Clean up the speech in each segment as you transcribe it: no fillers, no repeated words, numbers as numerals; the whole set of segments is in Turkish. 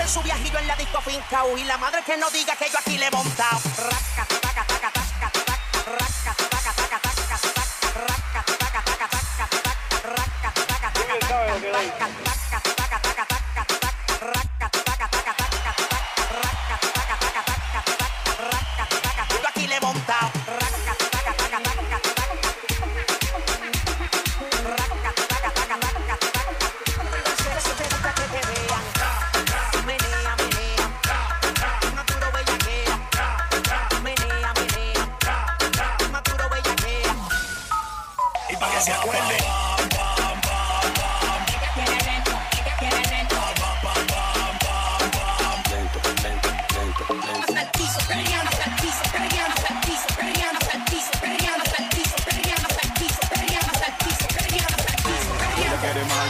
en su viajillo en la disco fincao y la madre que no diga que yo aquí le he montado. Yo aquí le he montado. Se acuerde.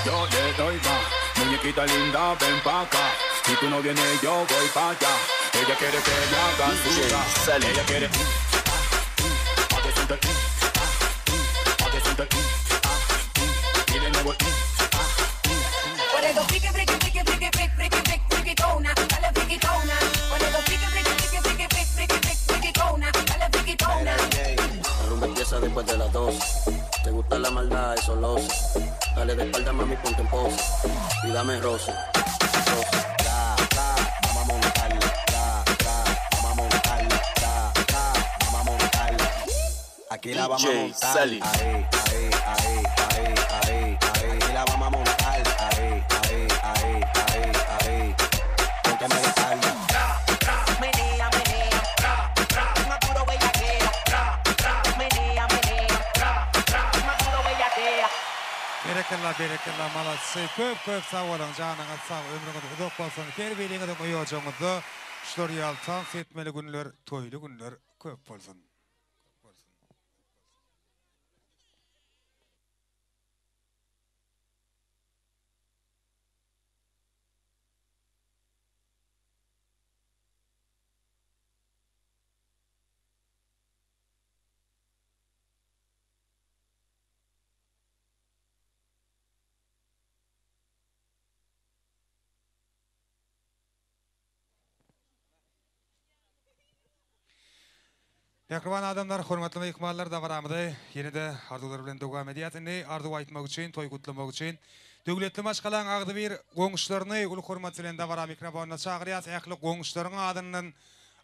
Yo le doy más, muñequita linda, ven pa' acá. Si tú no vienes, yo voy pa' allá. Ella quiere que le hagan suya. Ella quiere pa' que sienta pa' que sienta y de nuevo Por eso friki, friki, friki, friki, friki, friki, friki, frikitona, dale frikitona. Por eso friki, friki, friki, friki, friki, friki, friki, frikitona, dale frikitona. La rumba empieza después de las 12. Te gusta la maldad, eso lo sé. Dale de espalda, mami, ponte en pose. Y dame roce, roce. Tra, tra, vamos a montarla. Tra, tra, vamos a montarla. Tra, tra, vamos a montarla. Aquí la vamos a montar. Ahí, ahí, ahí, ahí, ahí, ahí. Aquí la vamos a montar. Ahí, ahí, ahí, ahí, ahí. Ponte medio tarde. Menea, menea, maduro bellaquea. Menea, menea, maduro bellaquea. Berekella молодцы. Көп sağ olun canınız sağ ömrünüz uzak olsun. Terbiyeleriniz koyacağınızda şurayal tam setmeli günler, toylu günler köp olsun. Yakıban adamlar, hürmetli mehmanlar da varamıdı. Yine de arzular bilen devam ediyatını, arzu aytmak için, toy kutlamak için. Dövletli maşkalan ağdı bir goňuşlaryny ulu hürmet bilen da varam mikrofonna çağırýas. Ähli goňuşlaryň adynyň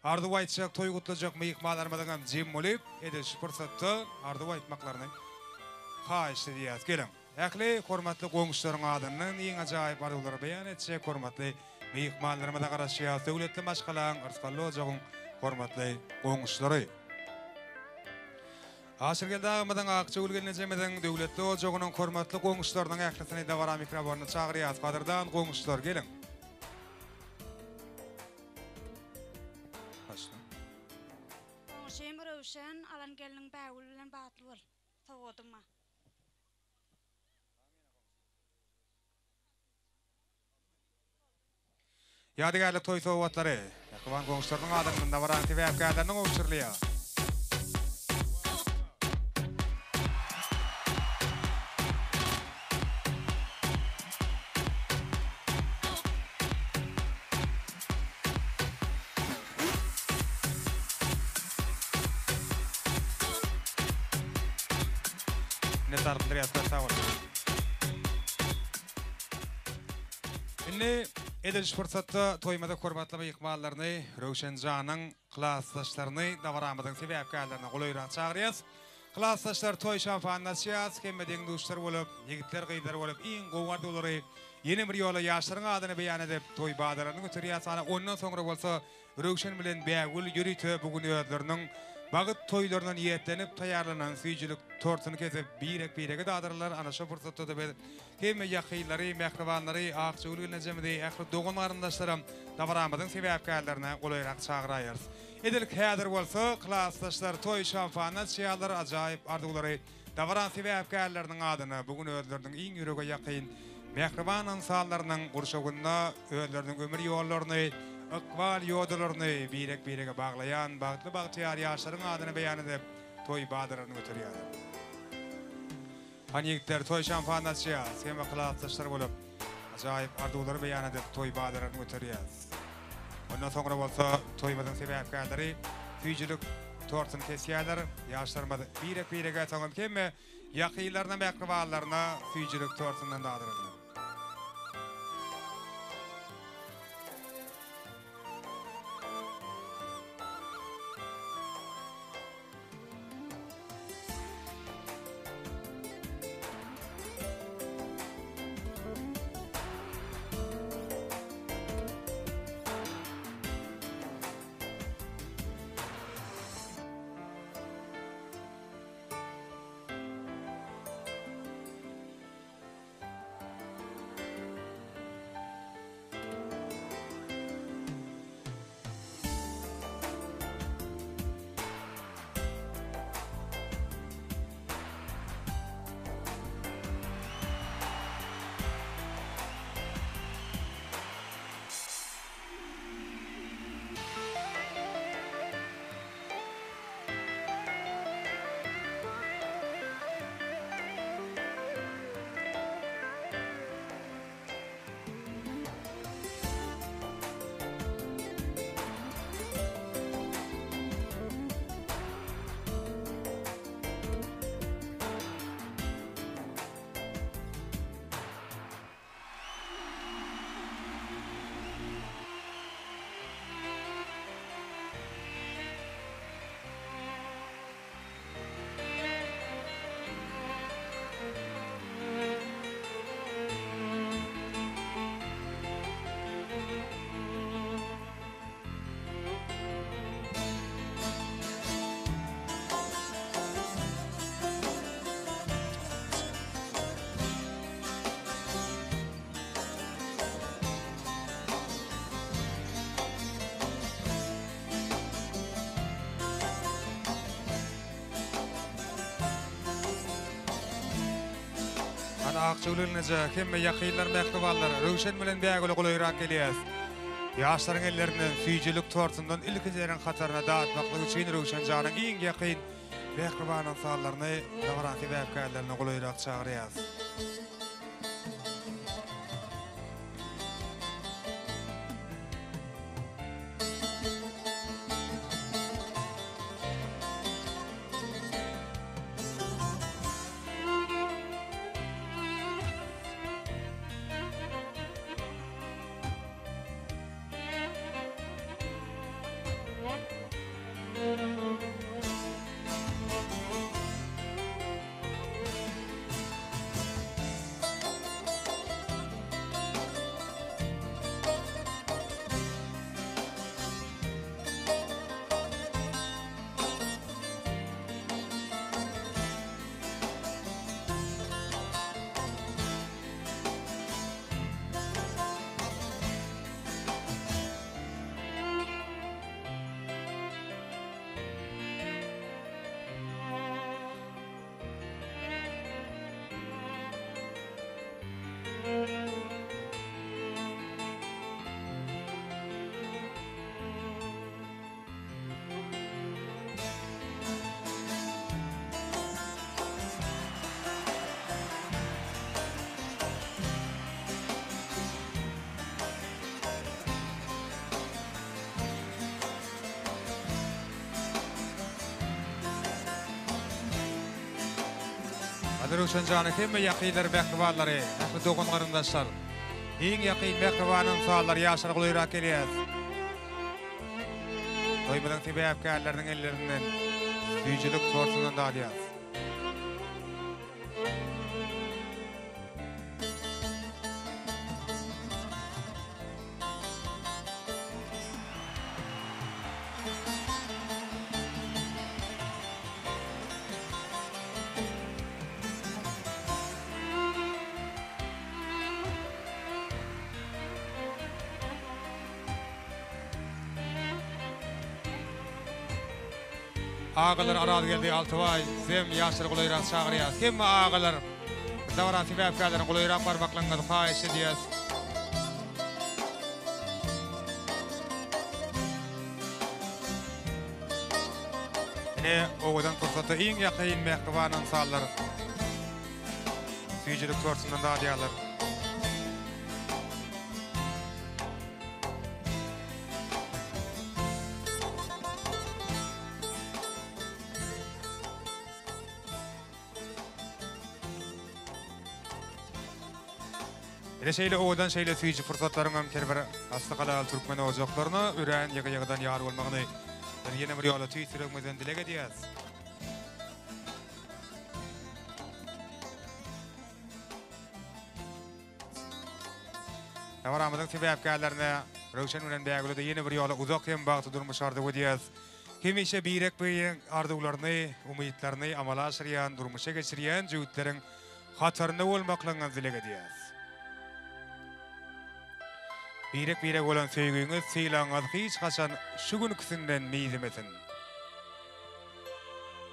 arzu aytjak, toy kutlajak mehmanlarymyň jem bolup, ediş fursatda arzu aytmaklaryny haýyş edýäs. Gelin. Ähli hürmetli goňuşlaryň adynyň iň ajaýyp arzular beýan etjek hürmetli mehmanlaryma da garaşýas. Dövletli maşkalan arzuly olajagyň hürmetli goňuşlary. Aşır geldağımıdan akça ülgelini cemeden devletli ocağının hormatlı qoňuşlarynyň ählisini de vara mikrofonu çağırýas. Kadırdan qoňuşlar gelin. Başla. Qoňuşym Röwşen, alan geliniň bäwül bilen batly bol. Tawadyma. Ýadygarly toy sowatlary. Ýakban qoňuşlarynyň adamynda varan tebäpkärleriniň uçurlýar. Inni ediş fırsatda toymada hormatly mehmanlaryny, Röwşen Janyň klassdaşlaryny da baramydyň sebäpkärlerini goýrak çağırýas. Klassdaşlar toy şampanasýas, kemmedeň duşlar bolup, ýigitler gyýdar bolup, iň gowar dolary ýene bir ýola ýaşlaryň adyny beýan edip toy badararyny götürýär. Sana ondan soňra bolsa Röwşen bilen bägül ýürüýte bugün ýödleriniň bagyt toýlarynyň ýetlenip taýýarlanan süýjülük tortuny kesip birek-birege dadarlar. Ana şu fursatda da kemme ýakyllary, mehribanlary, akça ülgene jemide ähli dogan arandaşlarym da baramydyň sebäpkärlerine goýrak çağırýar. Edilik häzir bolsa klassdaşlar toy şampanasiýalar ajaýyp ardylary da baran sebäpkärleriniň adyny bugün özleriniň iň ýürege ýakyn mehriban insanlarynyň gurşagyna özleriniň ömür ýollaryny Akval ýodalaryny birek-birege baglayan, bagtly bagtyar ýaşlaryň adyny beýan edip toy badararyny götürýär. Hanýekler toy şampanasiýa, sema klassdaşlar bolup, Acayip arduları beyan edip toy bağlarını götürüyoruz. Ondan sonra olsa toymadan sebepkarları füycülük tortun kesiyorlar. Yaşlarımda bir geçen kemme yakıylarına ve akrabalarına füycülük tortundan dağıdırırlar. Akçulunca kemme yakıylar mektuballar Ruşen bilen beğgülü qolayrak geliyaz. Yaşların ellerinden füycülük tortundan ilkilerin katarına dağıtmaklığı için Ruşen Can'ın en yakın mektubanın sağlarını davranki vefkaylarına qolayrak çağırıyaz. Ruşen Can'ı kemme yakıylar mektubalları, ahli dokun qarındaşlar. En yakın mektubanın sağlar yaşar qolayrak geliyaz. Toymadan sebepkarlarının ellerinden füycülük tortundan dağıdıyaz. Ağalar aradı geldi Altıvay, zem yaşır qolayrak çağırıyaz. Kemme ağalar davran sebepkarlarının qolayrak barmaklanğadı xahiş ediyaz. Ne oğudan fırsatı en yakın mektubanın sağlar. Füycülük torsundan dağıdıyarlar. Ele şeyle oğudan şeyle süyücü fırsatların ömker bir aslı kalal Türkmen olacaklarını üren yığı-yığıdan yar olmağını yine bir yola tüysürüğümüzden dile gediyiz. Tavaramızın sebepkarlarına Rövşen Üren Bägülü de yine bir yola uzak hem bağıtı durmuş ardı gediyiz. Kim işe birek beyin ardıqlarını, umuyitlarını amala aşırıyan, durmuşa geçiriyen cüğütlerin hatarını olmaklarını dile gediyiz. Birek olan söýgüňiz, syýlaňyz hiç haçan şu günüksinden meýzemesin.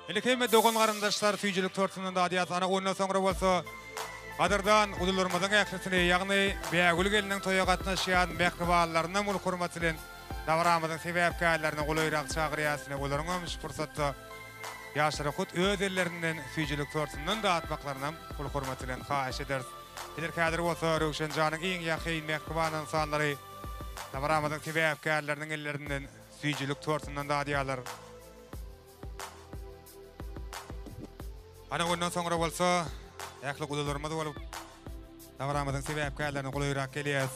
Elekeme dogan garandaşlar süýjülük tortundan da adiyat ana ondan soňra bolsa Adırdan udulurmadan äksesine ýagny Bägül geliniň toýa gatnaşýan mehribanlaryna mul hormat bilen davaramyzyň sebäpkärlerini golayrak çagyrýasyna olaryň ömüş fursatda ýaşary hut öz ellerinden süýjülük tortundan da atmaklaryna mul hormat bilen haýyş eder. Bilir kädir bolsa Röşen janyň iň ýakyn mehriban insanlary davaramyzyň sebäpkärleriniň ellerinden süýjülük tortundan da adýalar. Ana ondan soňra bolsa Ýakly gudulurmady bolup davaramyzyň sebäpkärlerini golayrak gelýäs.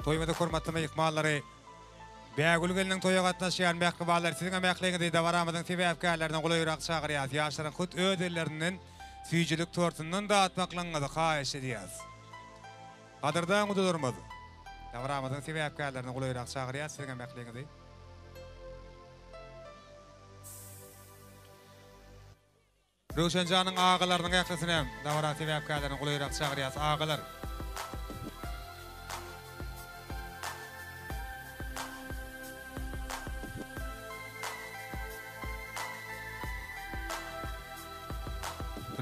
Toýmada hormatly mehmanlary, Bägül geliniň toýa gatnaşýan mehribanlar siziň emekliňizde davaramyzyň sebäpkärlerini golayrak çagyrýar. Ýaşaryň hut öz ellerinden süýjülük tortundan da atmaklaryňyzy haýyş edýäs. Gadyrdan gudulurmady. Davaramyzyň sebäpkärlerini golayrak çagyrýar siziň emekliňizde. Röşen janyň agalarynyň äksesine davaram sebäpkärlerini golayrak çagyrýar. Agalar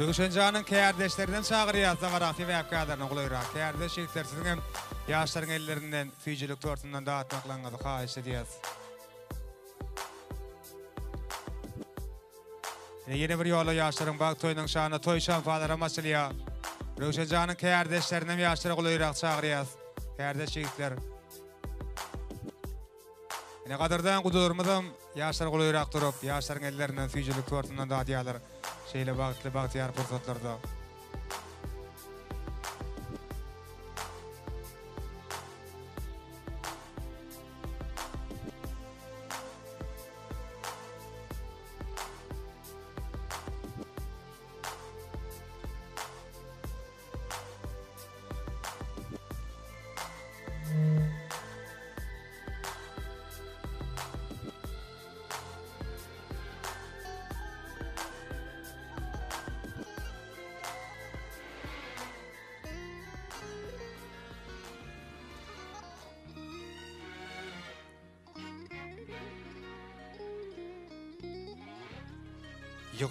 Röşen janyň kärdeşlerinden çagyrýar davaram sebäpkärlerini golayrak. Kärdeş şeýler siziň hem ýaşlaryň ellerinden süýjülük tortundan da atmaklaryňyzy haýyş edýäs. Yine bir yola ýaşlaryň bag toýunyň şanyna toý şanfalary masalya. Röşen janyň kärdeşlerinden ýaşlary golayrak çagyrýar. Kärdeş şeýler. Ine gadyrdan gudurmadan ýaşlar golayrak durup, ýaşlaryň ellerinden süýjülük tortundan da adýalar. Şeýle bagtly fursatlarda.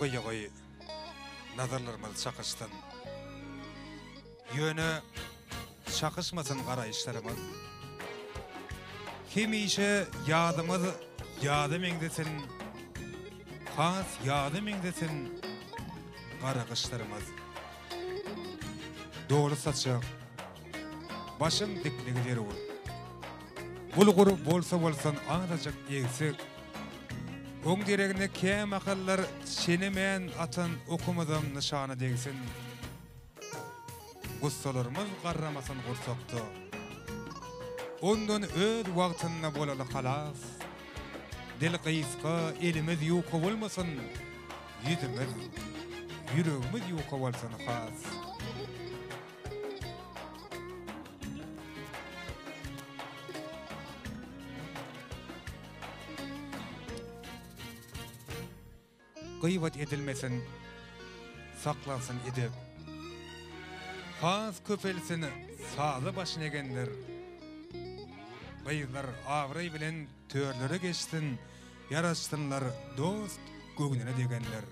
Ýygy nazarlarymyz çakışdyn. Ýöne çakışmasyn garaýşlarymyz. Hemişe ýadymyz ýady meňdesin. Has ýady meňdesin garagyşlarymyz. Dogry saçak. Başym dikligi derul. Bulgur bolsa bolsan aňdajak ýegsek. Oň diregine käm akallar senemen atan okumadam nişana degsin. Gussalarymyz garramasyn gursakdy. Ondan öz wagtyna bolaly halas. Dil gyýyska elimiz ýoka bolmasyn. Ýüzimiz, ýüregimiz ýoka bolsyn has. gıybat edilmesin, saklansın edip. Faz köpelisini sazı başına egenler. Bıyıklar avray bilen törlere geçsin, yaraştınlar dost gögnüne degenler.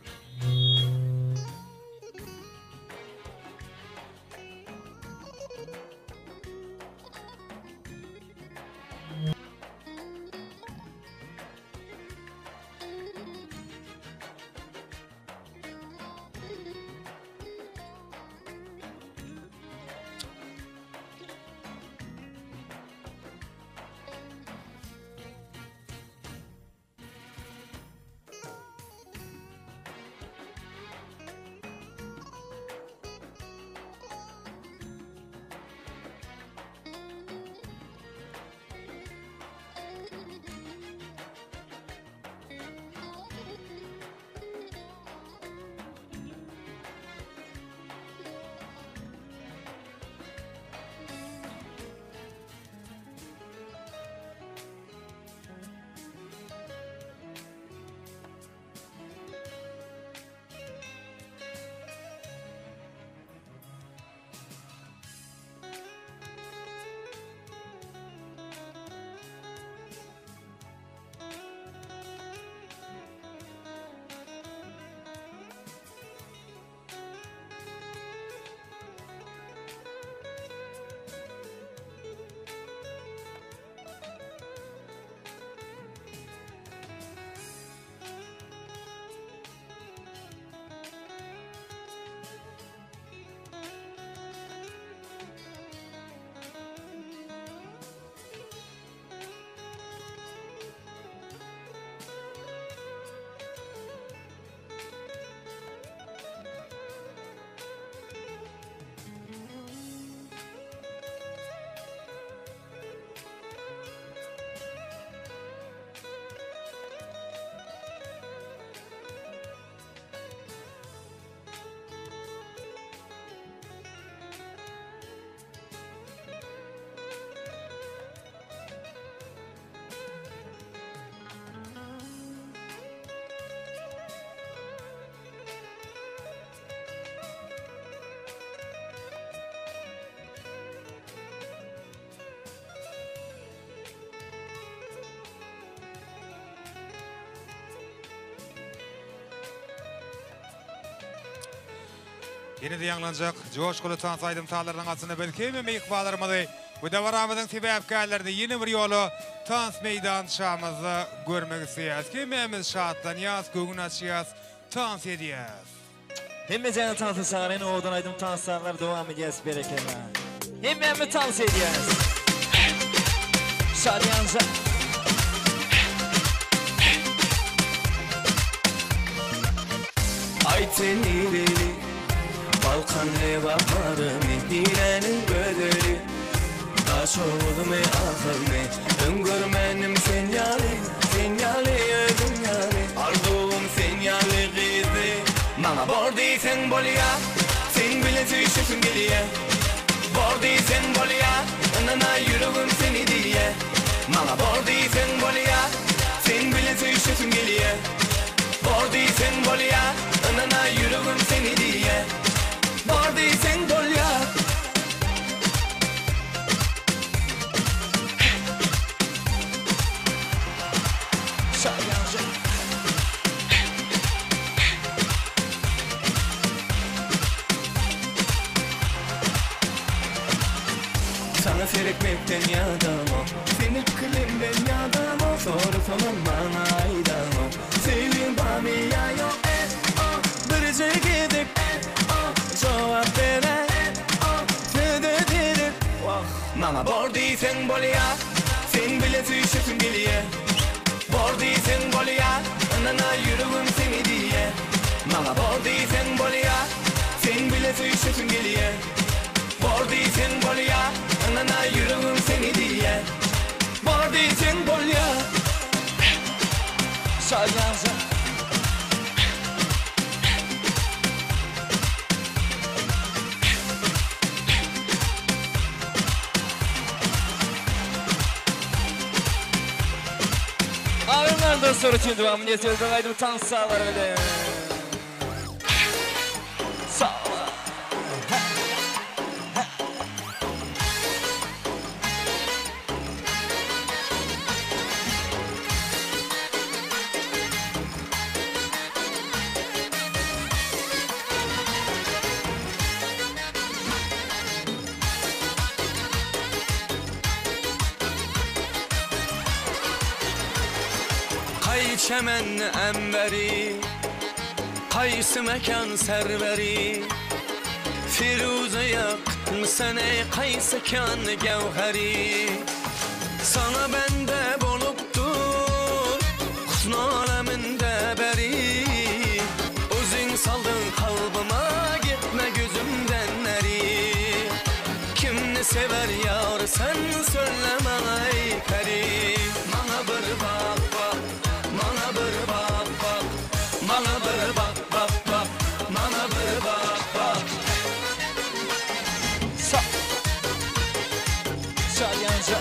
Yine de yanlanacak, coşkulu tans aydım sağlarının altında belki mi meyikbalarımızı, bu da varamızın sebepkarlarını yeni bir yolu tans meydan şahımızı görmek istiyoruz. Kimimiz şahatlanıyız, göğün açıyız, tans ediyoruz. Hemme canı tansı sağlayın, oğudan aydım tans sağlar devam ediyoruz bereketler. Hemme tans ediyoruz. Şadiyanca. Ay tenili Balkan evaparı Medine'nin göderi Taş oğlu me ahır me Öngörmenim senyali ödüm yani Arduğum senyali gizli Bana bordi sen bolya Sen bile tüyüşüsün geliye Bordi sen bolya Anana yürüğüm seni diye Bana bordi sen bolya Sen bile tüyüşüsün geliye Bordi sen bolya Anana yürüğüm seni diye Bordi sen bolya Şadiyanca. Sana seyretmekten yadamo Seni kılimden yadamo Soru sorun bana aydamo Sevim bami yayo Birce gidip Cevap veren Södedir Mama bordi sen bolya Sen bile tüyüşüsün geliye Bordi sen bolya Anana yürüğüm seni diye Mama bordi sen bolya Sen bile tüyüşüsün geliye Bordi sen bolya Anana yürüğüm seni diye Bordi sen bolya Şadiyanca. Ağırlardan sonra tüm devamını yetiyoruz. Aydım tans sağlar öyle. Çemen emberi, kaysı mekan serveri, Firuze yaktın sen ey kaysı kan gevheri. Sana bende boluptur, kuzun aleminde beri, özün saldın kalbıma gitme gözümden neri. Kimni sever yar sen söyleme ay peri. Bana bir bak bak, bana bir bak bak, bana bir bak bak bak, bana bir bak bak. Çalyanca.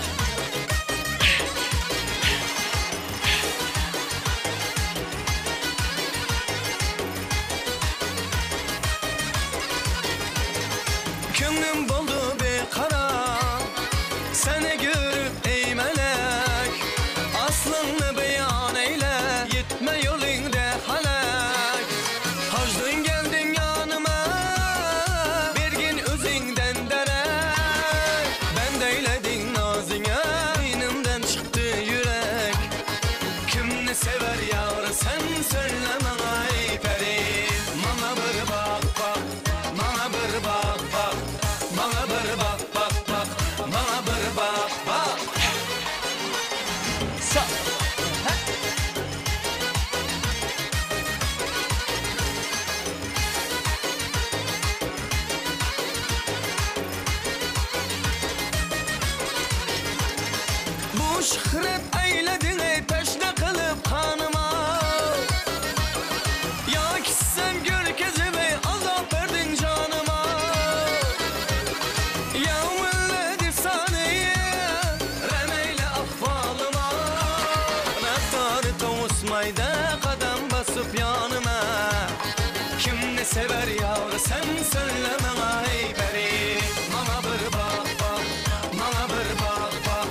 Könlüm boldu bir kara, seni görüp ey melek, aslını beyan eyle, gitme yolunda halek. Hacdın geldin yanıma, bir gün özünden derek, ben de eyledim nazına, beynimden çıktı yürek. Kimni sever yar sen söyleme ay peri. Bana bir bak bak, bana bir bak bak, bana bir bak bak bak, bana bir bak bak. Bu şöhret eyledin ey peşne kılıp kanıma, ya kissem gör kezime azap verdin canıma. Ya milledi saniye remeyle ahvalıma, neftarı tavusmayda kadem basıp yanıma. Kimni sever yar sen söyleme ay peri. Bana bir bak bak, bana bir bak bak,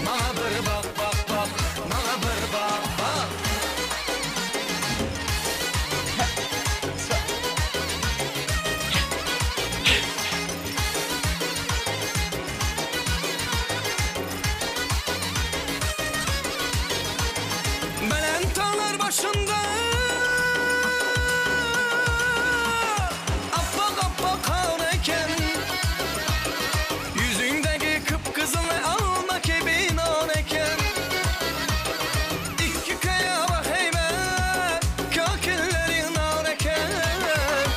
bana bir bak bak bak, bana bir bak bak. Belentalar başında appak appak kan yüzündeki kıpkızıl ve alma kebin eken. İki kaya bak heybe, kakillerin eken.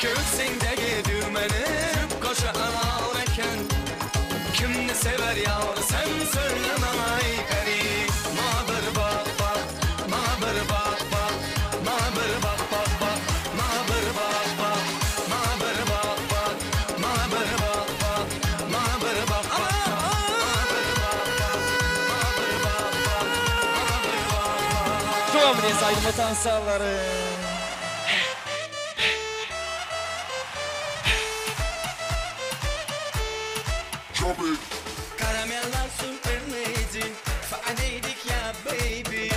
Göğsündeki düğmeni koşa anar eken. Kimni sever yar sen söyleme ay peri. Bana bir bak bak, bana bir bak bak, bana bir bak bak bak, bana bir bak bak, bana bir bak bak, bana bir bak bak, bana bir bak bak, bana bir bak bak, bana bir bak bak, bana bir bak bak. Devam ediniz aydın vatanseverleri. Karameller süperlezi, fa'adeydik ya baby.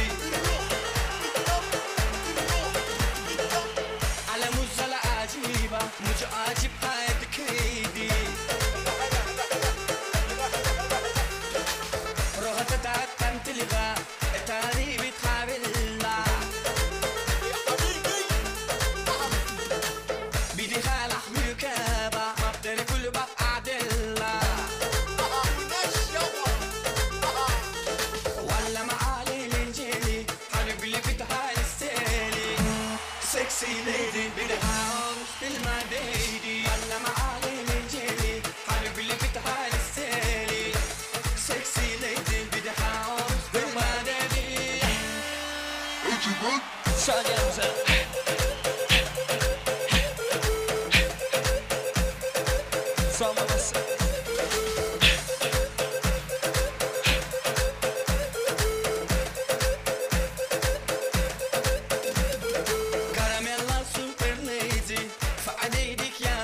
على مزة عجيبة مش عاجب حياتك هيدي. روح تتعتم تلغى التاني بتحاول لا. بدي خالح مركبة ما بتري كل بقى عدلة. ولا معالي الانجيلي حبيب اللي فتحها السالي. سكسي ليدي بدي هاوس في المديدي. ولا معالي الانجيلي حبيب اللي فتحها السالي. سكسي ليدي بدي هاوس في المديدي. Çalyanca. Sallaması. Karameller süper lady, fa'adeydik ya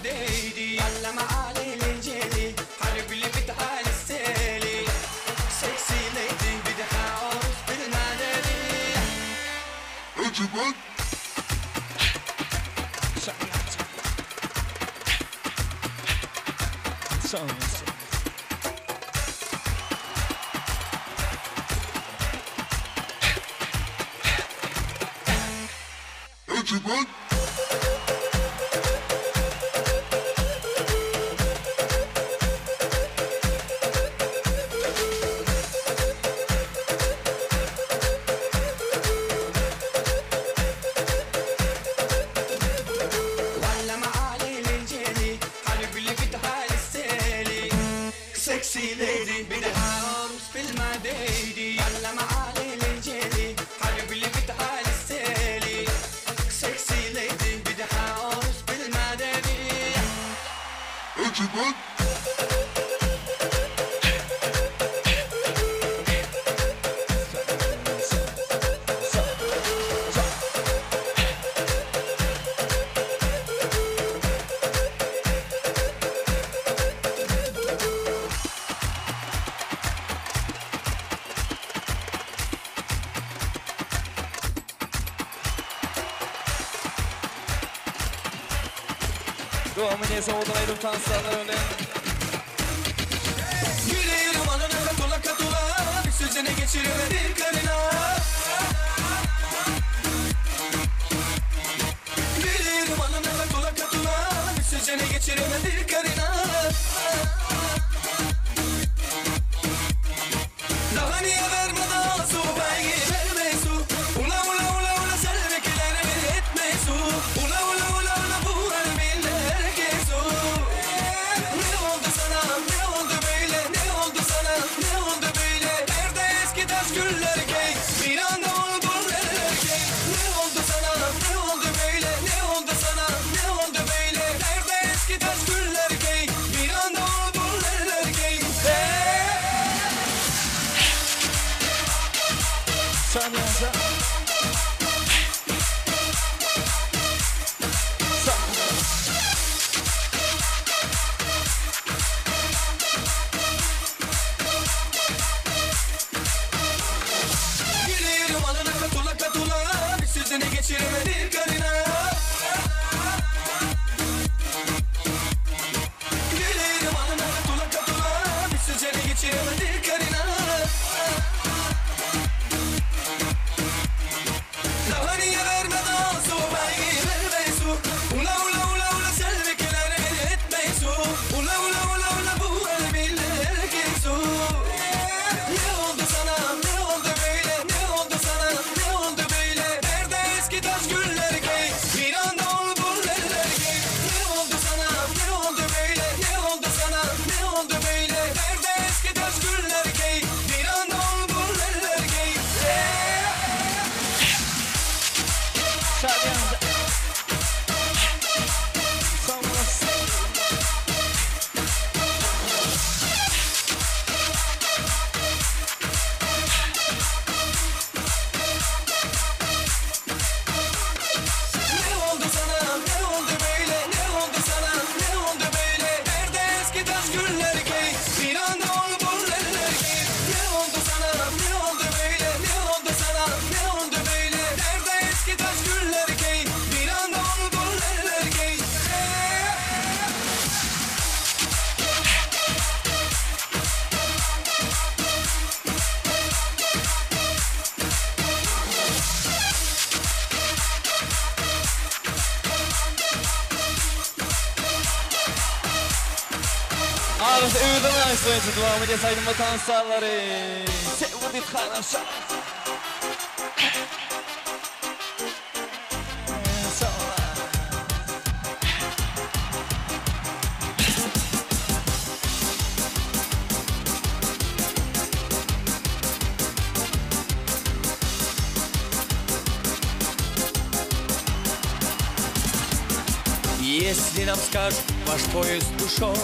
değdi. Allama aleylenceli, harbi bir daha listeli. Sexy lady, bir daha olmuş bilmedeli. Acaba acaba Sexy lady bir daha olmuş bilmedeydi. Allama aleylenceli, harbi bir daha listeli. Sexy lady bir daha olmuş bilmedeydi. acaba Doğumuniyse odanaydım tanışlarlar öyle. Yüreğim alana katula katula, bir sözüne geçiremedim karına. Yüreğim alana katula katula, bir sözüne geçiremedim karına. Daha niye vermeden su belge verme su. Ula ula ula ula selvekiler etme su. Ula ula ula ula bu elbille herkes su. Ne oldu sana, ne oldu böyle, ne oldu sana, ne oldu böyle. Nerede eski taş güller key, bir anda oldu neler key. Ne oldu sana, ne oldu böyle, ne oldu sana, ne oldu böyle. Nerede eski taş güller key, bir anda oldu neler key. Saniyasa. Yüreğim alana katula katula, bir sözüne geçiremedim karına. Yüreğim alana katula katula, bir sözüne geçiremedim karına. Daha niye vermeden su belge verme su. Ula ula ula ula selvekiler etme su. Ula ula ula ula bu elbille herkes su. Ne oldu sana, ne oldu böyle, ne oldu sana, ne oldu böyle. Nerede eski taş güller key, bir anda oldu neler key. Ne oldu sana, ne oldu böyle, ne oldu sana, ne oldu böyle. Nerede eski taş güller key, bir anda oldu neler key. Saniyasa. Saniyasa. Ne oldu sana, ne oldu böyle, ne oldu sana, ne oldu böyle. Nerede eski taş güller key, bir anda oldu neler key. Ne oldu sana, ne oldu böyle, ne oldu sana, ne oldu böyle. Nerede eski taş güller key, bir anda oldu neler key. Ağrısı övdüm ayısıydı doğumuniyse saydım tanışlarları. Sevgili tanışlar. Если нам скажут, ваш поезд ушел,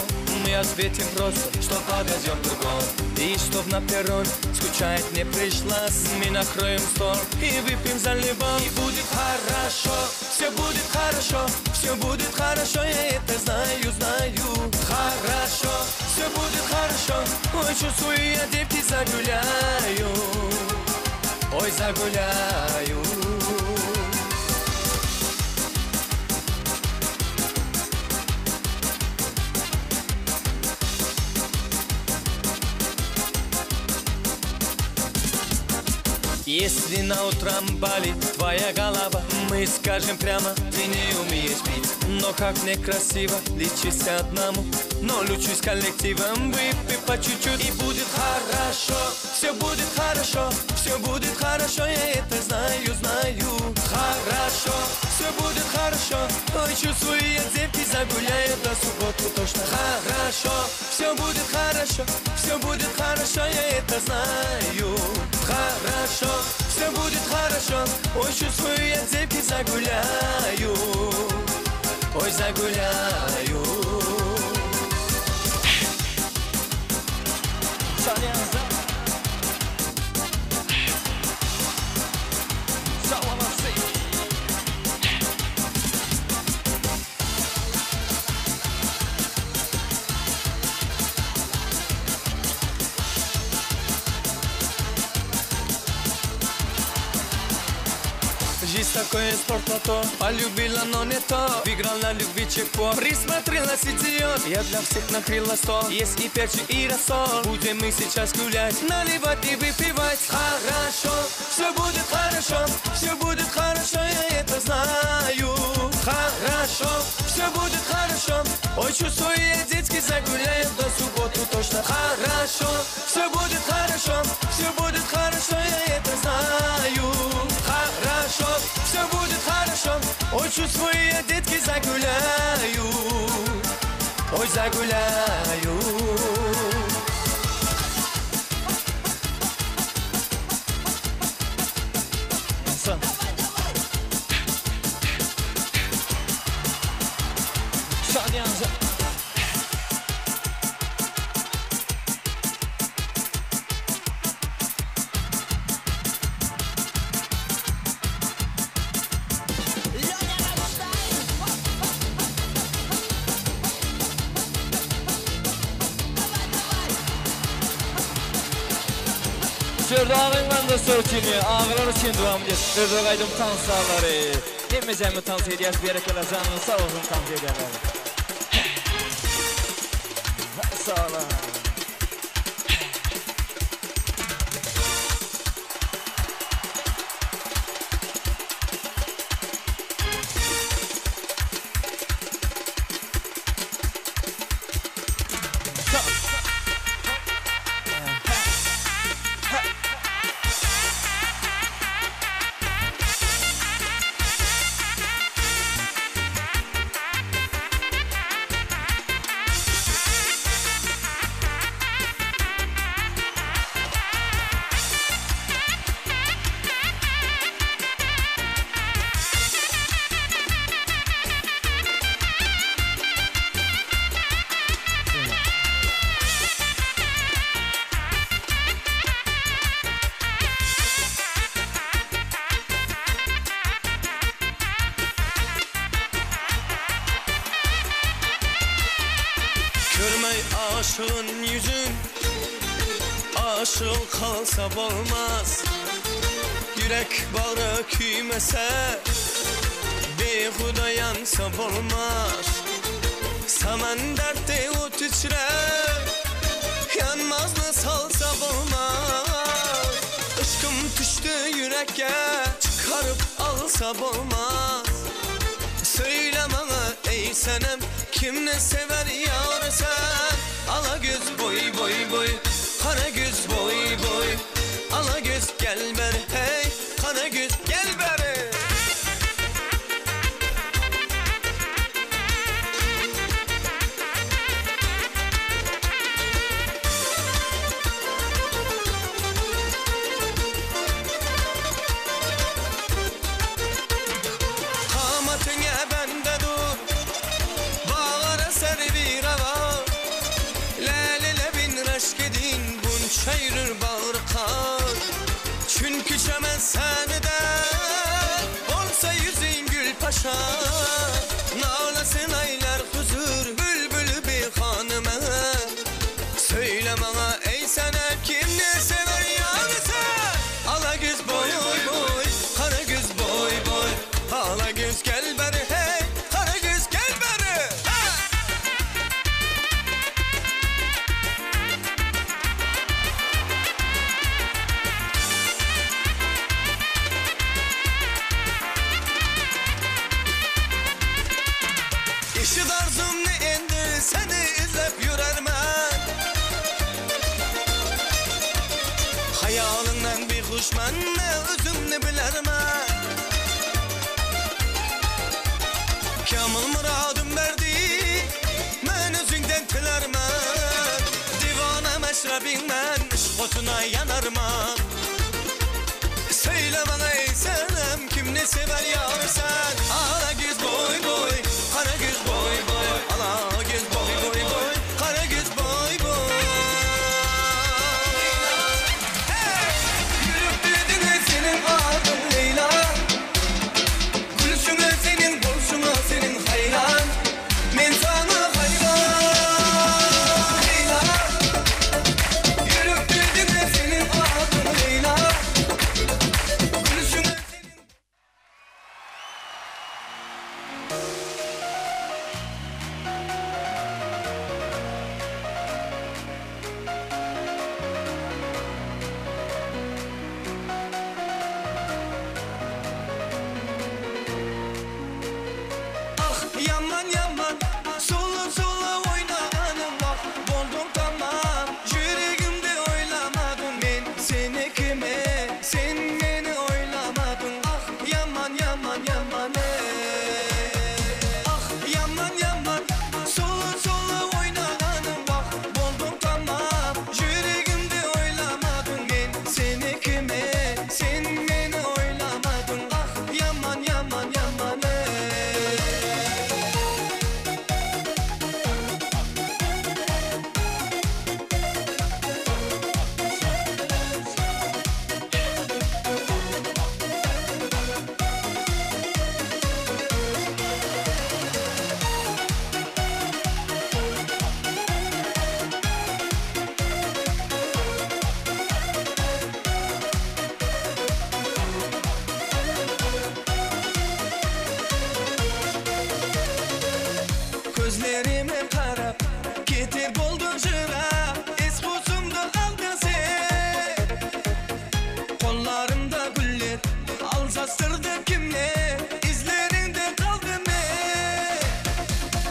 Мы ответим просто, что подойдем другой. И чтоб на перрон скучать не пришлось, мы накроем стол и выпьем за любовь. И будет хорошо, все будет хорошо, все будет хорошо, я это знаю, знаю. Хорошо, все будет хорошо, ой, чувствую, я девки загуляю, ой, загуляю. Если на утром болит твоя голова, мы скажем прямо, ты не умеешь пить. Но как некрасиво лечиться одному, но лучше с коллективом, выпей по чуть-чуть. И будет хорошо, все будет хорошо, все будет хорошо, я это знаю, знаю. Хорошо, все будет хорошо, ой, чувствую, я девки загуляю до субботы точно. Хорошо, все будет хорошо, все будет хорошо, я это знаю. Хорошо, все будет хорошо, ой, чувствую, я девки загуляю, ой, загуляю. Жизнь такое спорт на то, полюбила, но не то. Выиграл на любви чекпот, присмотрелась идиот. Я для всех накрыла стол, есть и перчик, и рассол. Будем мы сейчас гулять, наливать и выпивать. Хорошо, все будет хорошо, все будет хорошо, я это знаю. Хорошо, все будет хорошо, ой, чувствую, я детки загуляю до субботы точно. Хорошо, все будет хорошо, все будет хорошо, я это знаю. Хорошо, все будет хорошо, ой, чувствую, я детки загуляю, ой, загуляю. Şerdağın bende sörtünü, ağırları sindiriyorum diye sözü kaydım tansaları. Demeyeceğimi tansı ediyaz bir yere kalacağını sağ olun tansı ederler. Sağ olun. Aşığın yüzün aşık kalsa olmaz. Yürek bağrı küymese behuda yansa olmaz. Saman dertte ot içre yanmaz mı salsa olmaz. Işkım düştü yürekke çıkarıp alsa olmaz. Söyle bana ey senem kim ne sever yar sen. Ala göz boy boy boy, kara göz boy boy. Ala göz gel beri hey, kara göz gel beri. Kamatına bende dur, bağlara ser bir hava. olsa Nağlasın aylar huzur bülbülü bir hanıma Söyle bana ey sana kim ne sever yanısa Ala göz boy boy kara göz boy boy Ala göz gel beri hey kara göz gel beri İşi tarzım ne endi seni izlep yürermen Hayalından bir kuşman ne özümni bilermen Kamil muradım verdi men özünden tilermen Divana meşrebinmen iş kotuna yanarman Söyle bana ey senem kim ne sever yarsan Ala göz boy boy kara göz boy boy Ala göz boy boy boy kara göz boy boy Hey! Yürüp düdüğüne senin adın Leyla Gülüşüne senin bolşuna senin hayran Men sana hayran Leyla Yürüp düdüğüne senin adın Leyla Gülüşüne senin Ah yaman yaman Sulu sulu oynanım bak Boldum tamam Yüreğimde oylamadım ben Seni kime Sen beni oylamadın Ah yaman yaman yaman Ah yaman yaman Sulu sulu oynanım bak Boldum tamam Yüreğimde oylamadım ben Seni kime Sen beni oylamadın Ah yaman yaman yaman Gözlerime karap Getir boldun jıra Eskusumda aldın sen Kollarımda güller Alsastırdı kimle İzlerinde kaldım ben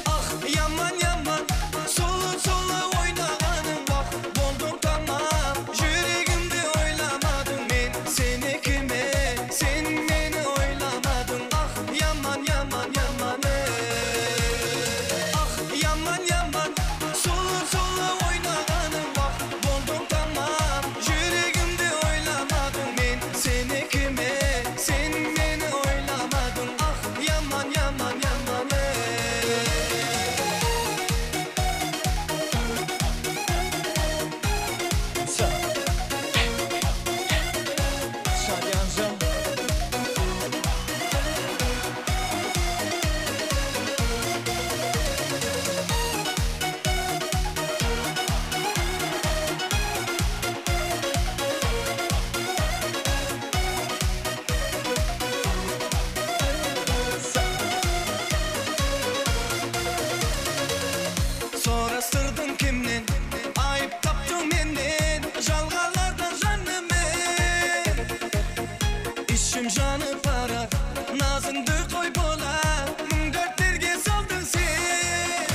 Ah yaman yaman Solu solu oynanım bak Boldum tamam Yüreğimde oylamadım ben Seni kime Sen beni oylamadın Ah yaman yaman yaman Ah yaman yaman Solu solu oynanım bak Boldum tamam Yüreğimde oylamadım ben Seni kime Sen beni oylamadın Ah yaman yaman yaman Şadiyancığım Sorastırdın kimden Ayıp taptın menden Jalgalardan canımı İşim canı para Nazındı koy bola Dörtlerge saldın sen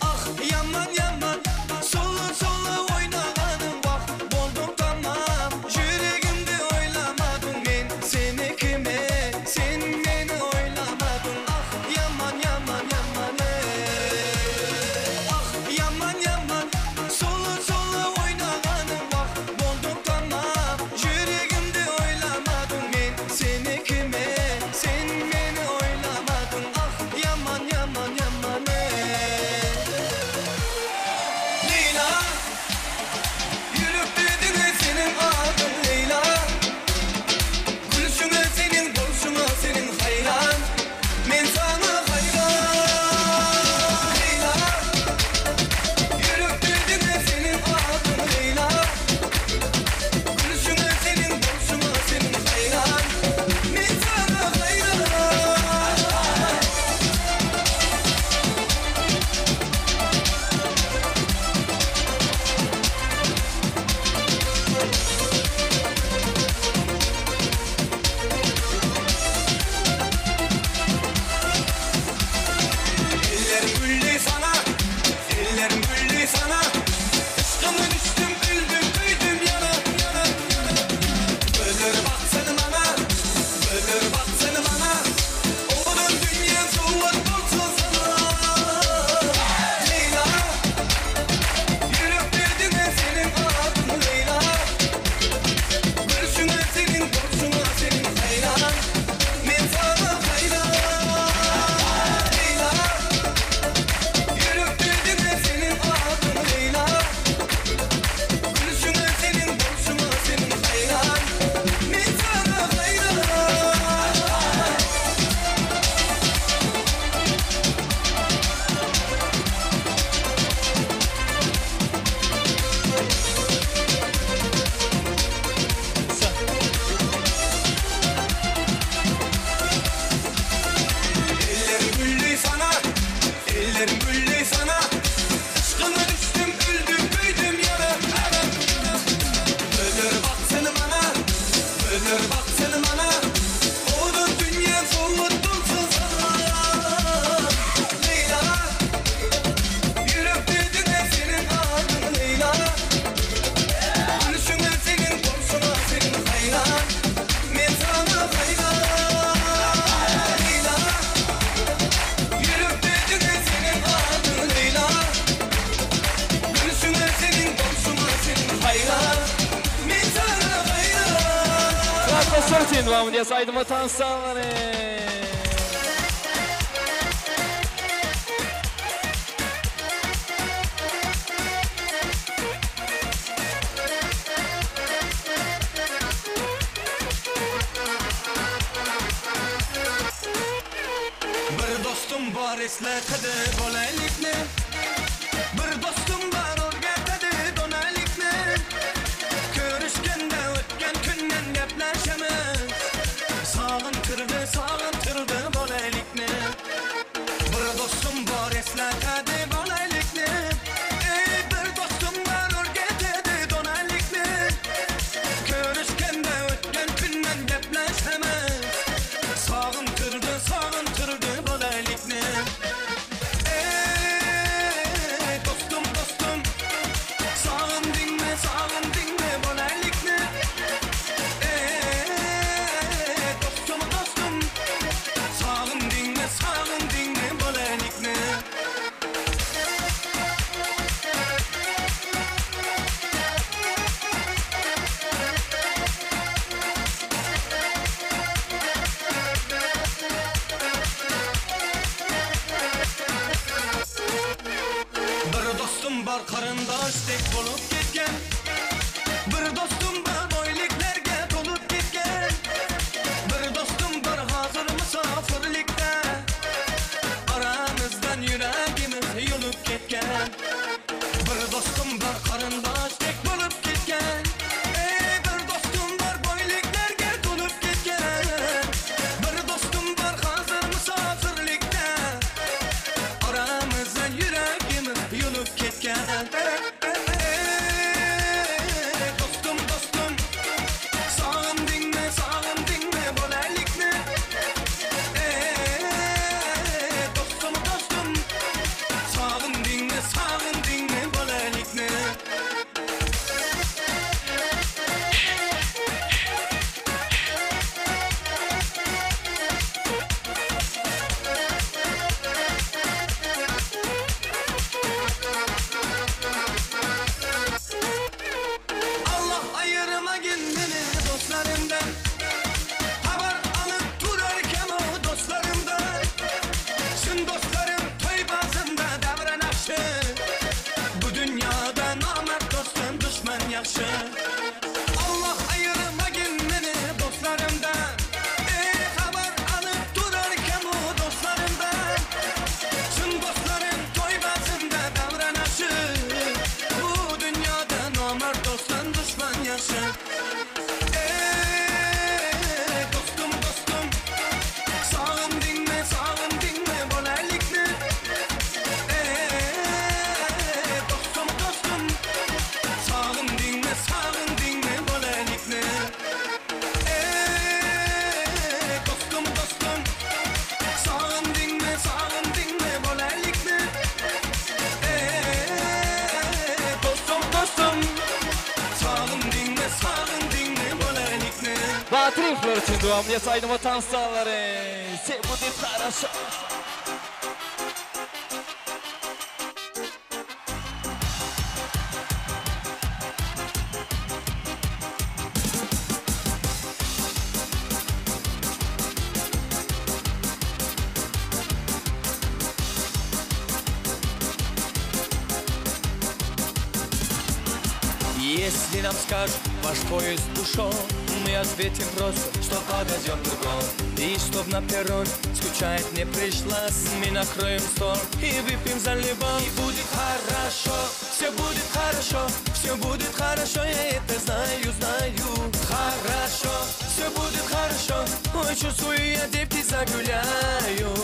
Ah yaman yaman Solu solu oynanım bak Boldum tamam Yüreğimde oylamadım ben Seni kime Sen beni oylamadın Ah yaman yaman yaman Ah yaman yaman Solu solu oynanım bak Boldum tamam Yüreğimde oylamadım ben Seni kime Sen beni oylamadın darmana Oğlum dünya soğuttum sızana Leyla Yürüp düdüne senin adın Leyla Gülüşüne senin komşuna senin hayra Men sana hayra Leyla Yürüp düdüne senin adın Leyla Gülüşüne senin komşuna senin hayra Men sana hayra Arkadaşlar için devam ediyoruz. Aydınma tanışanları. Bir dostum var esletedi bolaylikni Bir dostum var o'rgatadi donalikni Ko'rishganda o'tgan kundan gaplashamiz Sog'intirdi bolaylikni Bir dostum var esletedi bolaylikni Bir dostum var o'rgatadi donalikni Ko'rishganda o'tgan kundan gaplashamiz Sog'intirdi bolaylikni Dostum Sog'indingmi bolaylikni Dostum Sog'indingmi bolaylikni Bir dostum var qarindoshdek bo'lib ketgan Bir dostum var boyliklarga to'lib ketgan Bir dostum var hozir musofirlikda Aramizdan yuragimiz yulib ketgan Bir dostum var qarindoshdek bo'lib ketgan Bir dostum var boyliklarga to'lib ketgan Bir dostum var hozir musofirlikda Aramızdan yüragimiz yulup ketken Dostum Sog'indingmi bolaylikni Dostum Sog'indingmi bolaylikni Allah ayırmagin beni dostlarımdan Haber alıp durarken o dostlarımdan Şun dostlarım toy bazında davranışı Bu dünyada namert dostum düşman yakşı Allah ayırmagin beni dostlarımdan Haber alıp durarken o dostlarımdan Şun dostlarım toy bazında davranışı Bu dünyada namert dostum düşman yakşı Dostum Sog'indingmi bolaylikni Dostum Sog'indingmi bolaylikni Dostum Sog'indingmi bolaylikni Dostum Sog'indingmi bolaylikni Batrifler için devam ediyoruz. Aydınma tanışanları. Все будет хорошо. Если нам скажут, ваш поезд ушел, мы ответим просто, что подойдем другом. И чтоб на перрон скучать не пришлось, мы накроем стол и выпьем за любовь. И будет хорошо, все будет хорошо, все будет хорошо, я это знаю. Хорошо, все будет хорошо, ой, чувствую, я девки загуляю,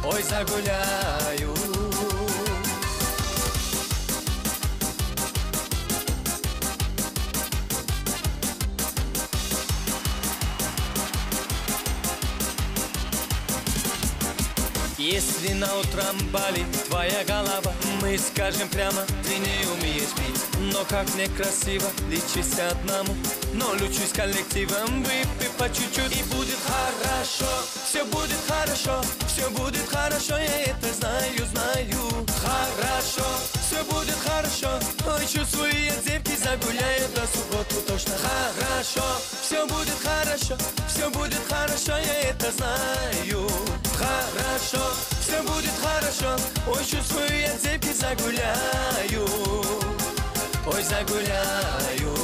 ой, загуляю. Если на утром болит твоя голова, мы скажем прямо, ты не умеешь пить. Но как некрасиво лечиться одному, но лучусь коллективом, выпей по чуть-чуть. И будет хорошо, все будет хорошо, все будет хорошо, я это знаю, знаю. Хорошо, все будет хорошо, ой, чувствую, я девки загуляю до субботу точно. Хорошо, все будет хорошо, все будет хорошо, я это знаю. Хорошо, все будет хорошо, ой, чувствую, я девки загуляю, ой, загуляю.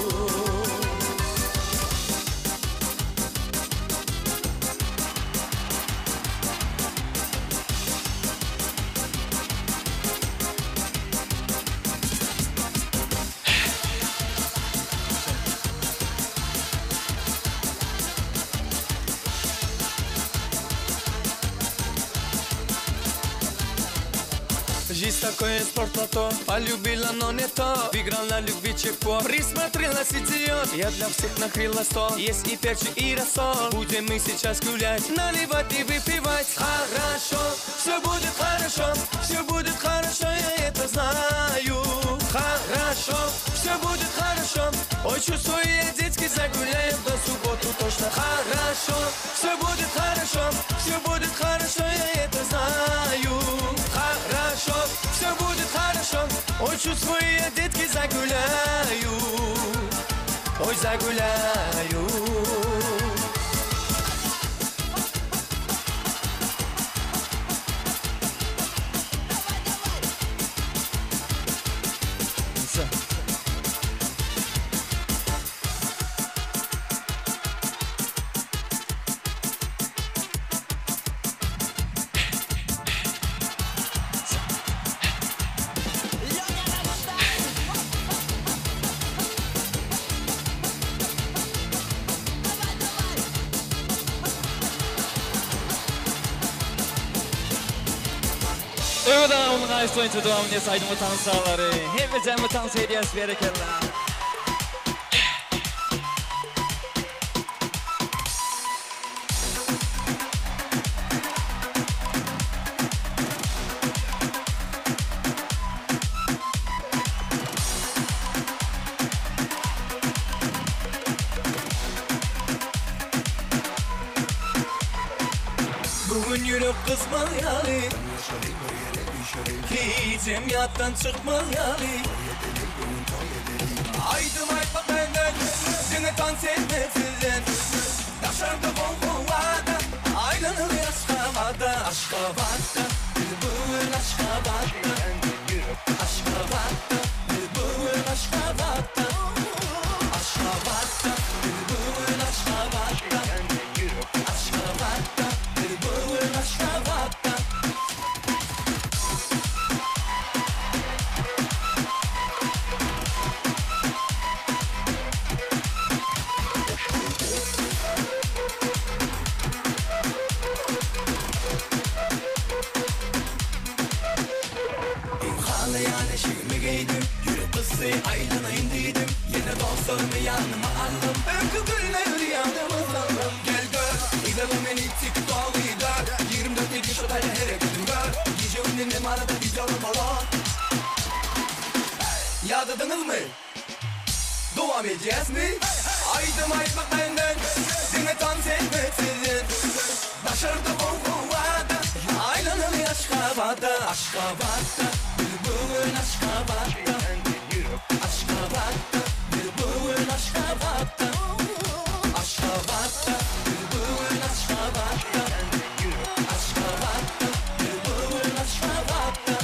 Жизнь такое спортлото, полюбила, но не то. Выиграла любви чекпот, присмотрелась, идиот. Я для всех накрыла стол, есть и перчик, и рассол. Будем мы сейчас гулять, наливать и выпивать. Хорошо, все будет хорошо, все будет хорошо, я это знаю. Хорошо, все будет хорошо, ой, чувствую, я детки загуляем до субботу точно. Хорошо, все будет хорошо, все будет хорошо, я это знаю. Хорошо, все будет хорошо, ой, чувствую, я детки загуляю, ой, загуляю. Öğüden onun ayısı oyuncu doğumunu saydımı tanısaları. Hepimizden tanısı hediyesi berekeler. Bugün yürüp kızmayalı, hiç emniyattan çıkmayalı. Aydım aytmak benden, seni dans etmesizden. Taşardı bomboğada, ayrılır Aşkabat'ta. Aşkabat'ta, bülbül Aşkabat'ta. Aşkabat'ta, bülbül Aşkabat'ta. Aşkabat'ta, bülbül Aşkabat'ta. Aşkabat'ta, bülbül Aşkabat'ta. Ağlayan eşiğimi giydim, yürü kızı aylana indiydim. Yine dostlarımı yanıma aldım, öykü günler yanıma saldım. Gel gör, izledim beni TikTok'da, 24 ilgi şu tane her gün gör. Gece ünlüğüm arada videolu balon. Yadadınız mı? Devam edeceğiz mi? Aydım aytmak benden, seni dans etmesizin. Başardı bomboğada, aylanır Aşkabat'ta. Aşkabat'ta, bülbül Aşkabat'ta. Aşkabat'ta, bülbül Aşkabat'ta. Aşkabat'ta, bülbül Aşkabat'ta. Aşkabat'ta, bülbül Aşkabat'ta.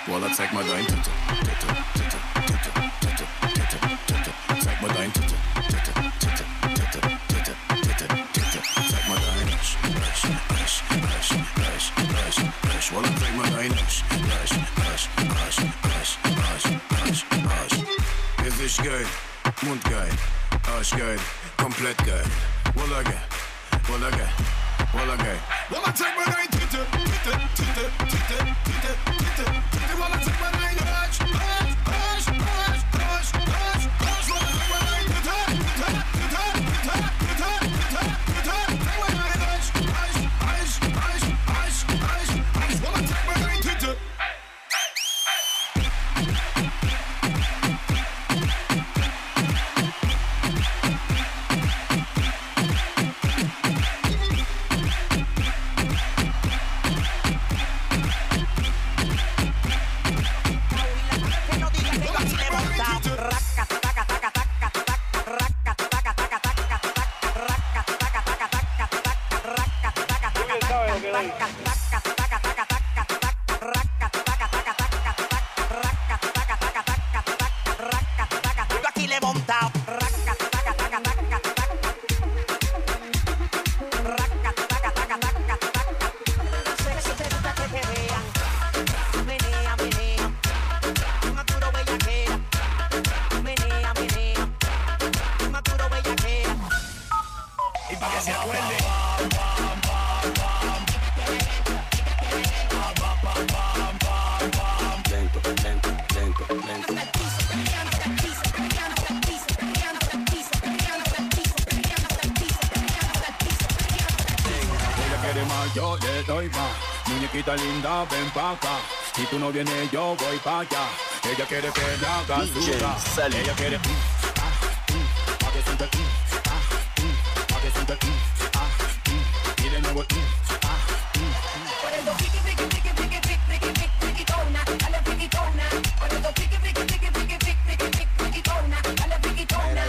Walla, zeig mal dein Tüte. Take my time, tita, tita, tita, tita, tita, tita, tita. Take my time, rush, rush, rush, rush, rush, rush, rush. Well, I take my time, rush, rush, rush, rush, rush, rush, rush, rush. Gesicht geil, Mund geil, Arsch geil, komplett geil. Walla geil, walla geil, walla geil. Well, I take my time, tita, tita, tita, tita, tita, tita, tita. Well, I take my time, rush, rush, rush, rush, rush, rush, rush. Well, I take my time, tita, tita, tita, tita, tita, tita, tita. Take my time, rush, rush, rush, rush, rush, rush, rush. Well, I take my time, tita. Aquí le he montado. Menea, menea. Maduro bellaquera. Menea, menea. Maduro bellaquera. Y para que se acuerde. Lento, lento, lento, lento. Ella quiere más, yo le doy más. Muñequita linda, ven pa' acá. Si tú no vienes, yo voy pa' allá. Ella quiere que le haga suya. Ella quiere pa' que sienta pa' que sienta y de nuevo Por eso friki, friki, friki, friki, friki, friki, friki, frikitona, dale frikitona. Por eso friki, friki, friki, friki, friki, friki, friki, frikitona, dale frikitona.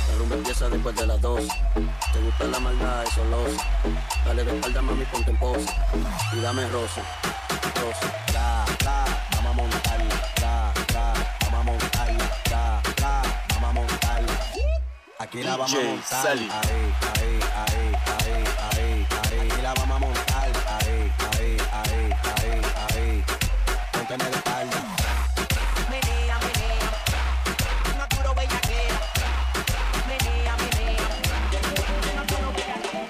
La rumba empieza después de las 2. Te gusta la maldad, eso lo sé. Dale de espalda, mami, ponte en pose. Y dame roce, roce. Tra, tra, vamos a montarla. Tra, tra, vamos a montarla. Tra, tra, vamos a montarla. Aquí la vamos a montar. Ahí, ahí, ahí, ahí, ahí, ahí. Aquí la vamos a montar. Ahí, ahí, ahí, ahí, ahí. Pónteme de espalda. Menea, menea. Maduro bellaquera. Menea, menea. Maduro bellaquera.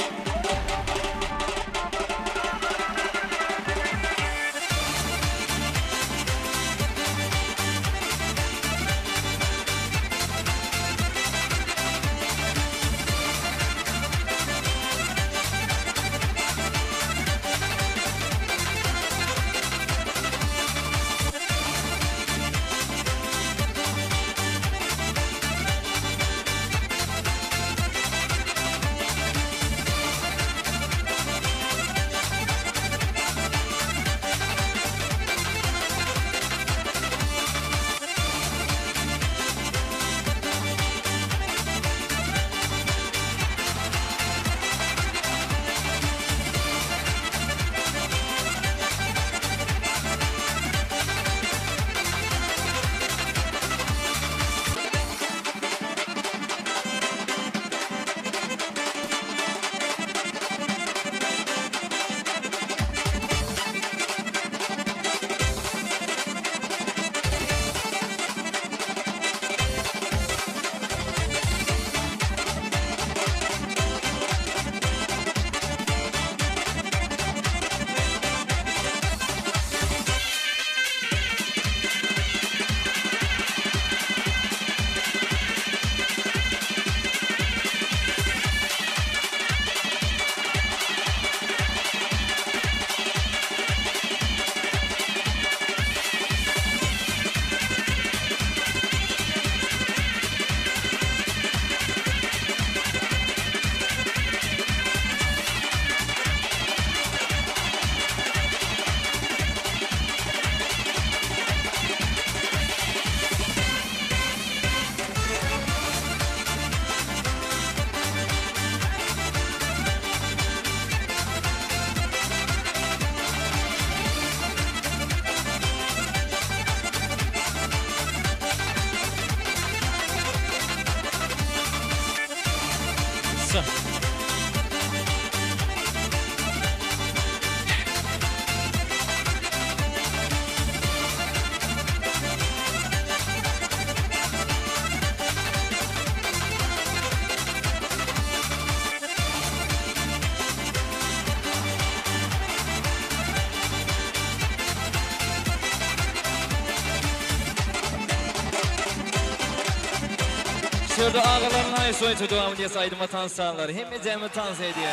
Şurada ağaların hay soyutu devamı diye saydıma tanısanlar. Hem cemi tanıs ediyor.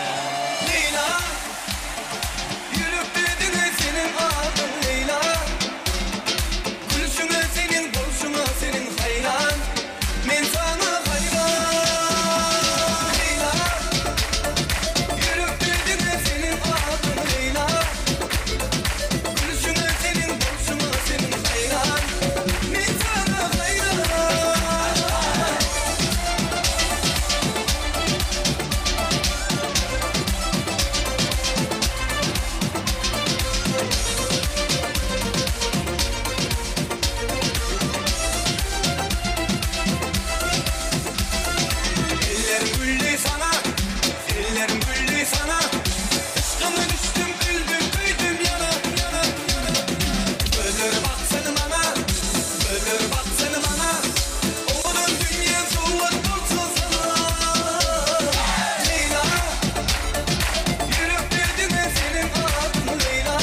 Leyla, yürüp dedin senin adın Leyla. Gülüşüme senin, buluşuma senin hayran. Men sana hayran. Leyla, yürüp dedin senin adın Leyla. Gülüşüme senin, buluşuma senin hayran. Men sana hayran. Ellerim güllü sana, ellerim güllü sana. Aşkına düştüm, öldüm, büyüdüm yana, yana, yana. Öldür bak sen bana, öldür bak sen bana. Onun dünya soğuk olsun sana. Leyla, yürüp dedin senin adın Leyla.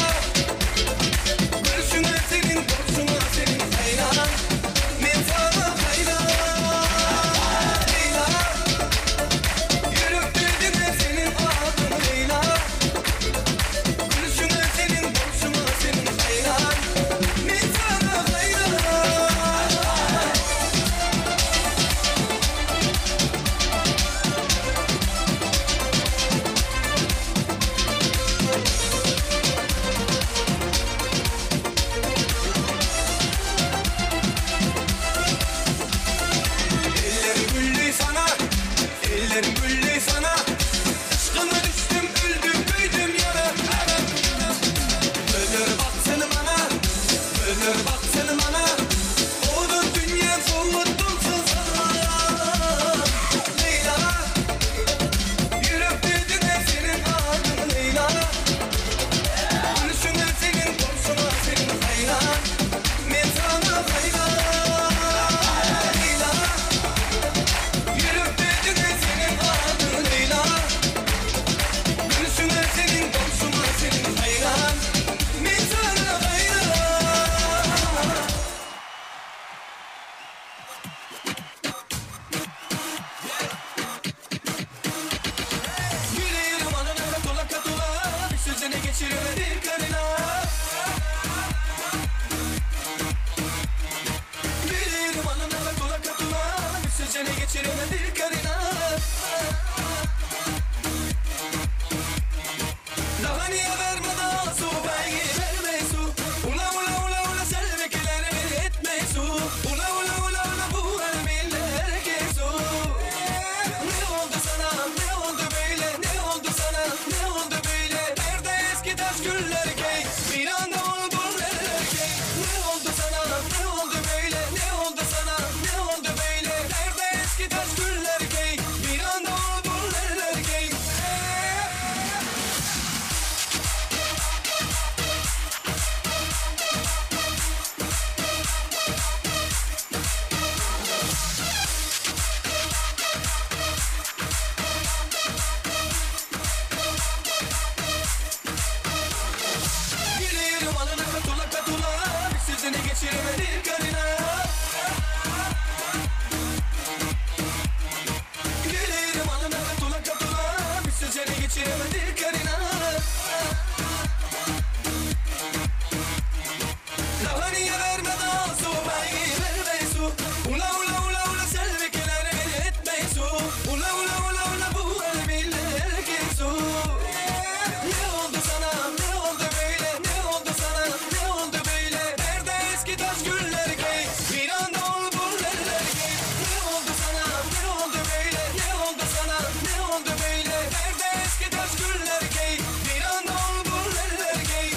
Gülüşüme senin, buluşuma senin hayran. Men sana hayran. Leyla, yürüp dedin senin adın Leyla. Gülüşüme senin, buluşuma senin hayran. Men sana hayran. Ellerim güllü sana, ellerim güllü sana. Aşkına düştüm, öldüm, büyüdüm yana. Öldür bak sen bana, öldür bak sen bana. Onun dünya soğuk olsun sana. Leyla, yürüp dedin senin adın Leyla. Gülüşüne senin, buluşuna senin hayran. Men sana hayran. Leyla, yürüp dedin senin adın Leyla. Gülüşüne senin, buluşuna senin hayran. Men sana hayran. Gülerim anana katula katula. Bir sözüne geçiremedim karına. Gülerim anana katula katula. Bir sözüne geçiremedim karına. Daha niye vermeden su belge verme su. Ula ula ula ula selvekiler etme su. Ula ula ula ula bu elbille herkes su. Ne oldu sana, ne oldu böyle, ne oldu sana, ne oldu böyle? Nerede eski taş güller key, bir anda oldun erkek. Ne oldu sana, ne oldu böyle, ne oldu sana, ne oldu böyle? Nerede eski taş güller key, bir anda oldun erkek. Gülerim anana katula katula. Bir sözüne geçiremedim karına. Gülerim anana katula katula. Bir sözüne geçiremedim karına. Daha niye vermeden su belge verme su. Ula ula ula ula selvekiler etme su. Ula ula ula ula bu elbille herkes su. Ne oldu sana, ne oldu böyle, ne oldu sana, ne oldu böyle? Nerede eski taş güller key, bir anda oldun erkek. Ne oldu sana, ne oldu böyle, ne oldu sana, ne oldu böyle? Nerede eski taş güller key, bir anda oldun erkek.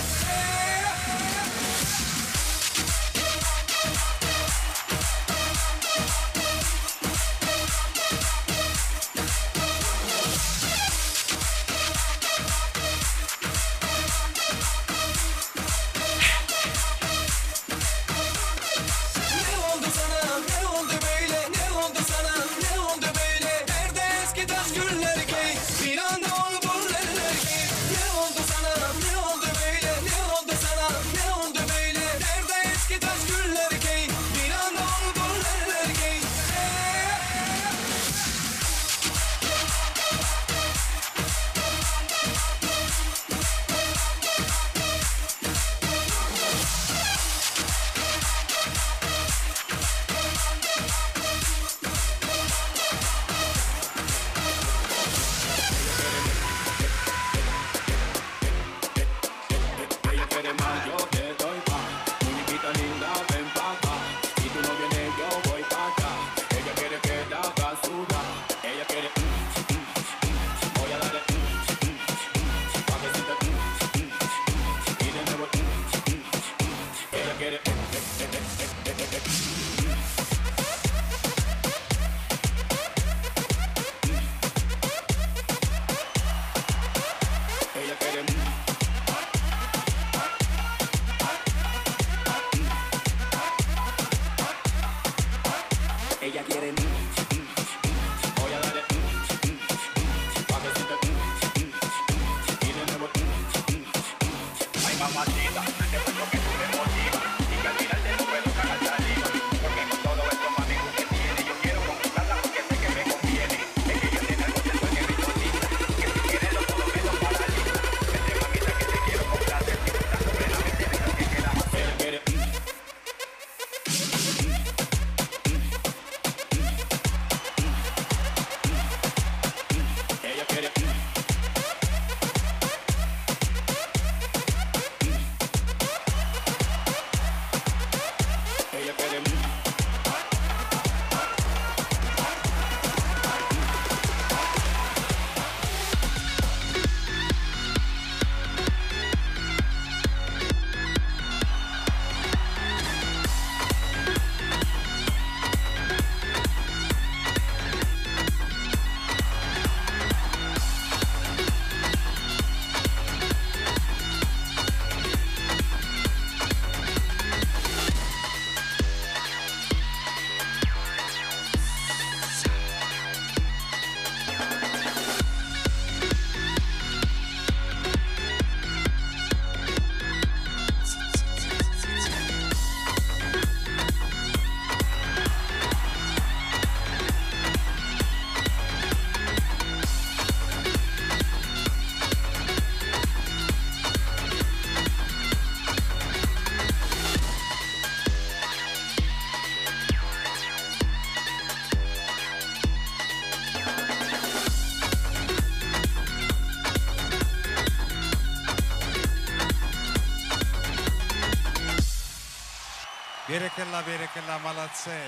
Berekella malatse.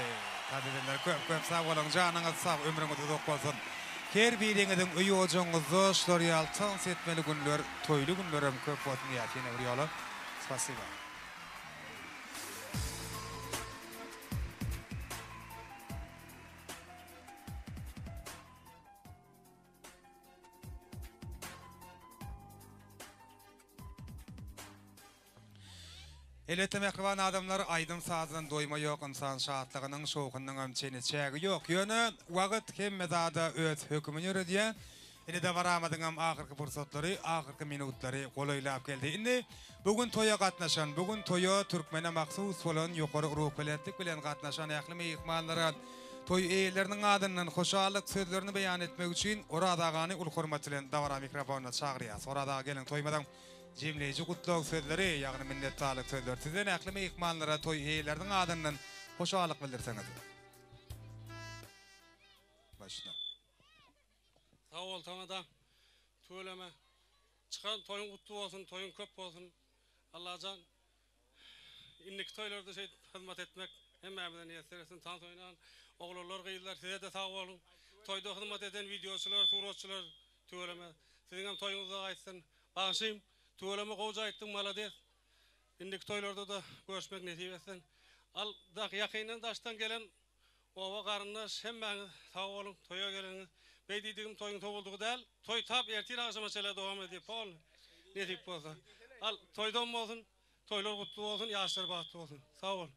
Tadidenler köp sağ olun, canınız sağ, ömrünüz uzak olsun. Her biriňiziň öýojoňyzy şoryal tans etmeli günler, toýly günlerim köp bolsun ýa-da bir ýola. Spasiba. Elbette mehriban adamlar aydın sazdan doyma yok, insan şahatlygynyň şowkunyň ömçeni çägi yok. Ýöne wagt hemmezada öz hökmüni ýürediýär. Ine de baramadyňam ahyrky fursatlary, ahyrky minutlary golaýlap geldi. Indi bugün toýa gatnaşan, bugün toýa türkmene maksus bolan ýokary ruh biletlik bilen gatnaşan ähli mehmanlara toy eýleriniň adyndan hoşallyk sözlerini beýan etmek üçin oradagany ul hormat bilen dawara mikrofona çagyrýar. Orada gelen toýmadan jemleýici gutluk sözleri, ýagny minnetdarlyk sözleri sizden ähli mehmanlara toy eýleriniň adyndan hoşallyk bildirseňiz. Başla. Sağ ol tamada. Tööleme. Çıkan toyun kutlu olsun, toyun köp olsun. Allah'can innik toylarda şey hizmet etmek hemmemizden niyetleresin. Tan toyunan oğullar gıyırlar. Size de sağ olun. Toyda hizmet eden videoçular, turotçular tööleme. Sizin hem toyunuza kaçsın. Bağışayım. Tööleme koca ettin malades. İnnik toylarda da görüşmek nasip etsin. Al da yakinen daştan gelen ova karınlar hemmeniz sağ olun. Toya geleniz. Beydiğim toyun toğulduğu değil. Toy tap ertir akşama çele devam edip ol. Ne tip olsa. Al toydan olsun. Toylar kutlu olsun. Yaşlar bahtlı olsun. Sağ ol.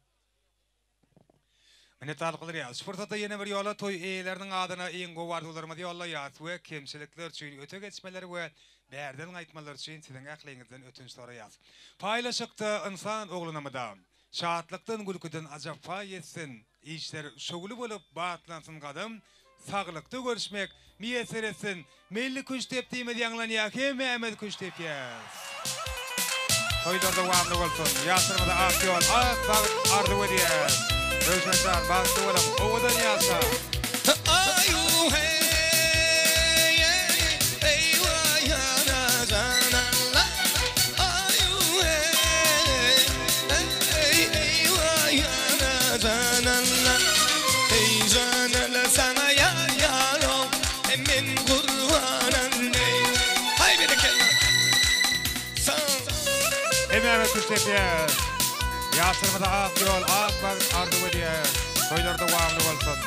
Minnetdarlyk ýa. Fırsatda ýene bir ýola toy eýleriniň adyna iň gowardylarmy ýolla we kemçilikler üçin öte geçmeleri we bärden aýtmalar üçin siziň ähliňizden ötünç soraýas. Paýlaşykda insan oglunamyda şahatlykdan gülküden ajap faýetsin. İşler şogly bolup batlansyn gadym. Sağlıkta görüşmek, miyeser etsin. Melli kuş teptiğimiz yanlanıyak, hem Mehmet kuş tepiyaz. Toyda da vamlı olsun. Yasırmada aktiyol, sağlık ardı ödeyaz. Röşmeşar, bastı oğlum, oğudan yasa. Ayu hey, eyvah yana cananla. Ayu hey, eyvah yana cananla. Ey cananla sana min kurbanan ney. Hay berekella. Mehmet kuş tepiyaz. Yaşarmada ak yol, ak var ardı ve diye. Toylarda devamlı olsun.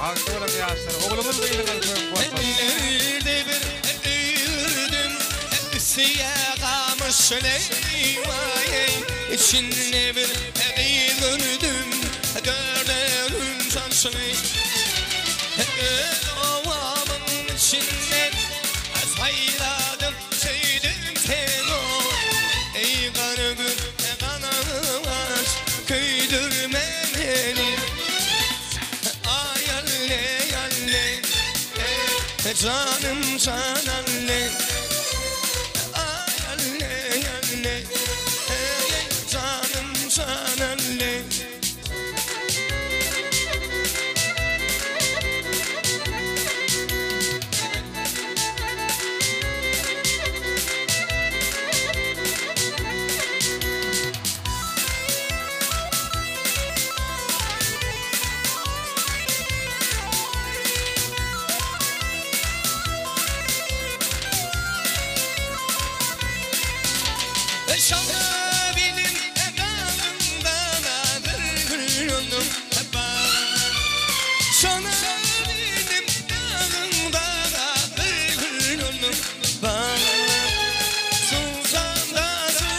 Ağzı olan yaşlar. Oğlumuz beyler kalkın. Ellerde bir eğirdim, siyagamış leyvayey. İçinde bir eğirdim, dördürüm şansını. Ovamın içinden sayladım, sevdim seni. Ey kanıgül, kanağımaz, köydürme beni. Ay alle, alle, canım canalle. Ay alle, alle, canım canalle. Şanlı benim dağımda bir gülüm var. Şanlı benim dağımda bir gülüm var. Suzanda su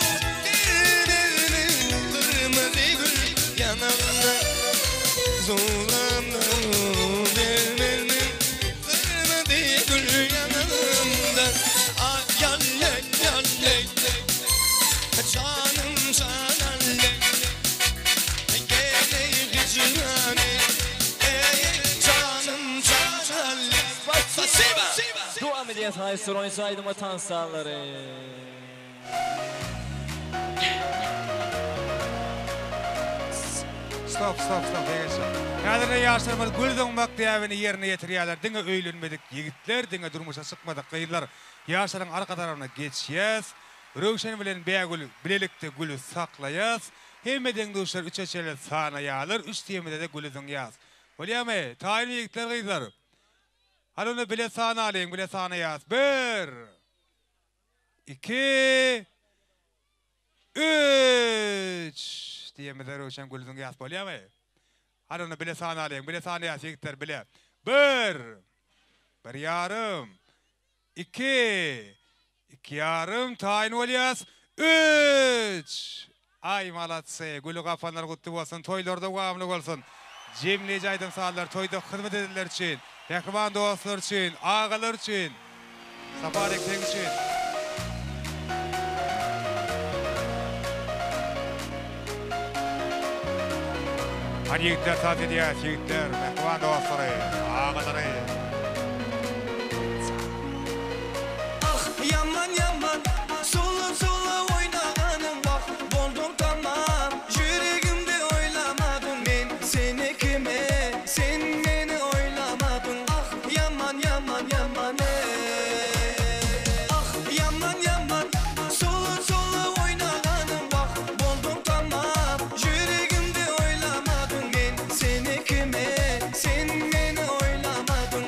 derinin kırmızı gül yanağında. Suzanda derinin kırmızı gül yanağında. Ay yalle yalle. Canım canalle, gene hicrane, canım canalle. Devam edeceğiz Haysur oynasaydım o tansaları. Stop. Kadırlı yaşlarımız güldün bakdiyavini yerine getiriyorlar. Dine öylünmedik yigitler, dine durmuşa sıkmadık kıyırlar. Yaşların arka tarafına geçeceğiz. Rövşen bilen beğül bilelikte gülü saklayaz. Hemmeden duşlar üç eçeler sanayalar. Üç diyemede de gülüdün yaz. Olyame, tayini yigitler kıyırlar. Halını bile sana alayım, bile sana yaz. 1, 2, 3 diyemede Rövşen gülüdün yaz. Olyame. Halını bile sana alayım, bile sana yaz yigitler bile. 1 yarım. 2 yarım tayin olyas. 3 ay malatse. Gülü kafanlar kutlu olsun. Toylarda devamlı olsun. Cemli caydan sağlar. Toyda hizmet ediler için. Yakıban dostlar için. Ağalar için. Safar eksen için. Hani yigitler saat ediyaz. Yigitler. Yakıban dostları. Ağaları. Yaman yaman, sulu sulu oynağanım bak, boldum tamam. Yüreğimde oylamadım ben seni kime, sen beni oylamadın. Ah yaman yaman yaman ah yaman yaman, sulu sulu oynağanım bak, boldum tamam. Yüreğimde oylamadım ben seni kime, sen beni oylamadın.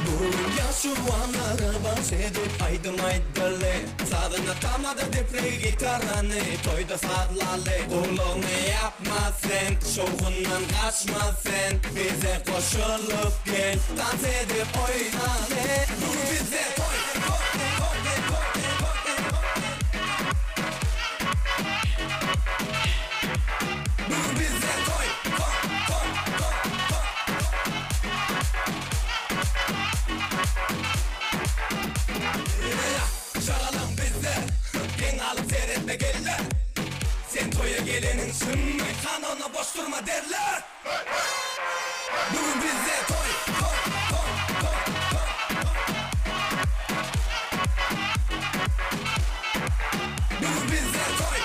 Bugün yaşuanlara bahsedip aydım aydalı Sadına tamadı depre gitarlanı Toyda sadlalı Uğurluğunu yapma sen Şovundan kaçma sen Bize koşulup gel Dans edip oyna Dur bize toy Dur bize toy Şaralım bize Gen alıp seyretme geller Sen toya gelenin şimdi kanona boş durma derler Dur bize toy Dur bize toy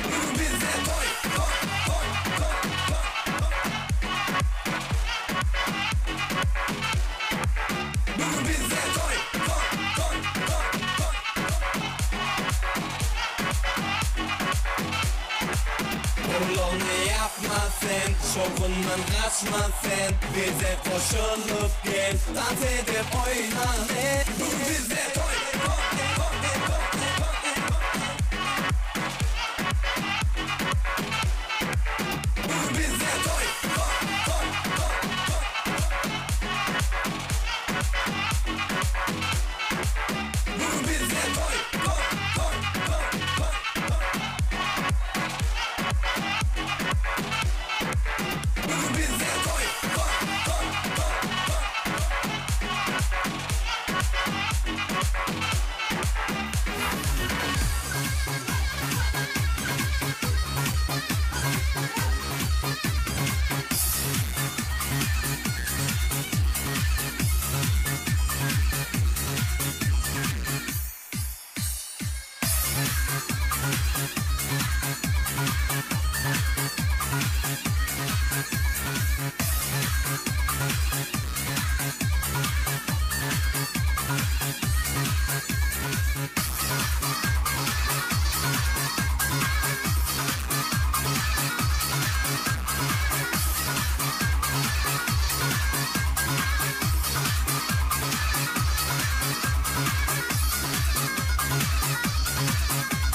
Dur bize toy Dur bize toy Uğurluğunu yapma sen Şovundan kaçma sen Bize koşulup gel Dans edip oyna Dur bize toy Dur bize toy Dur bize toy Dur bize toy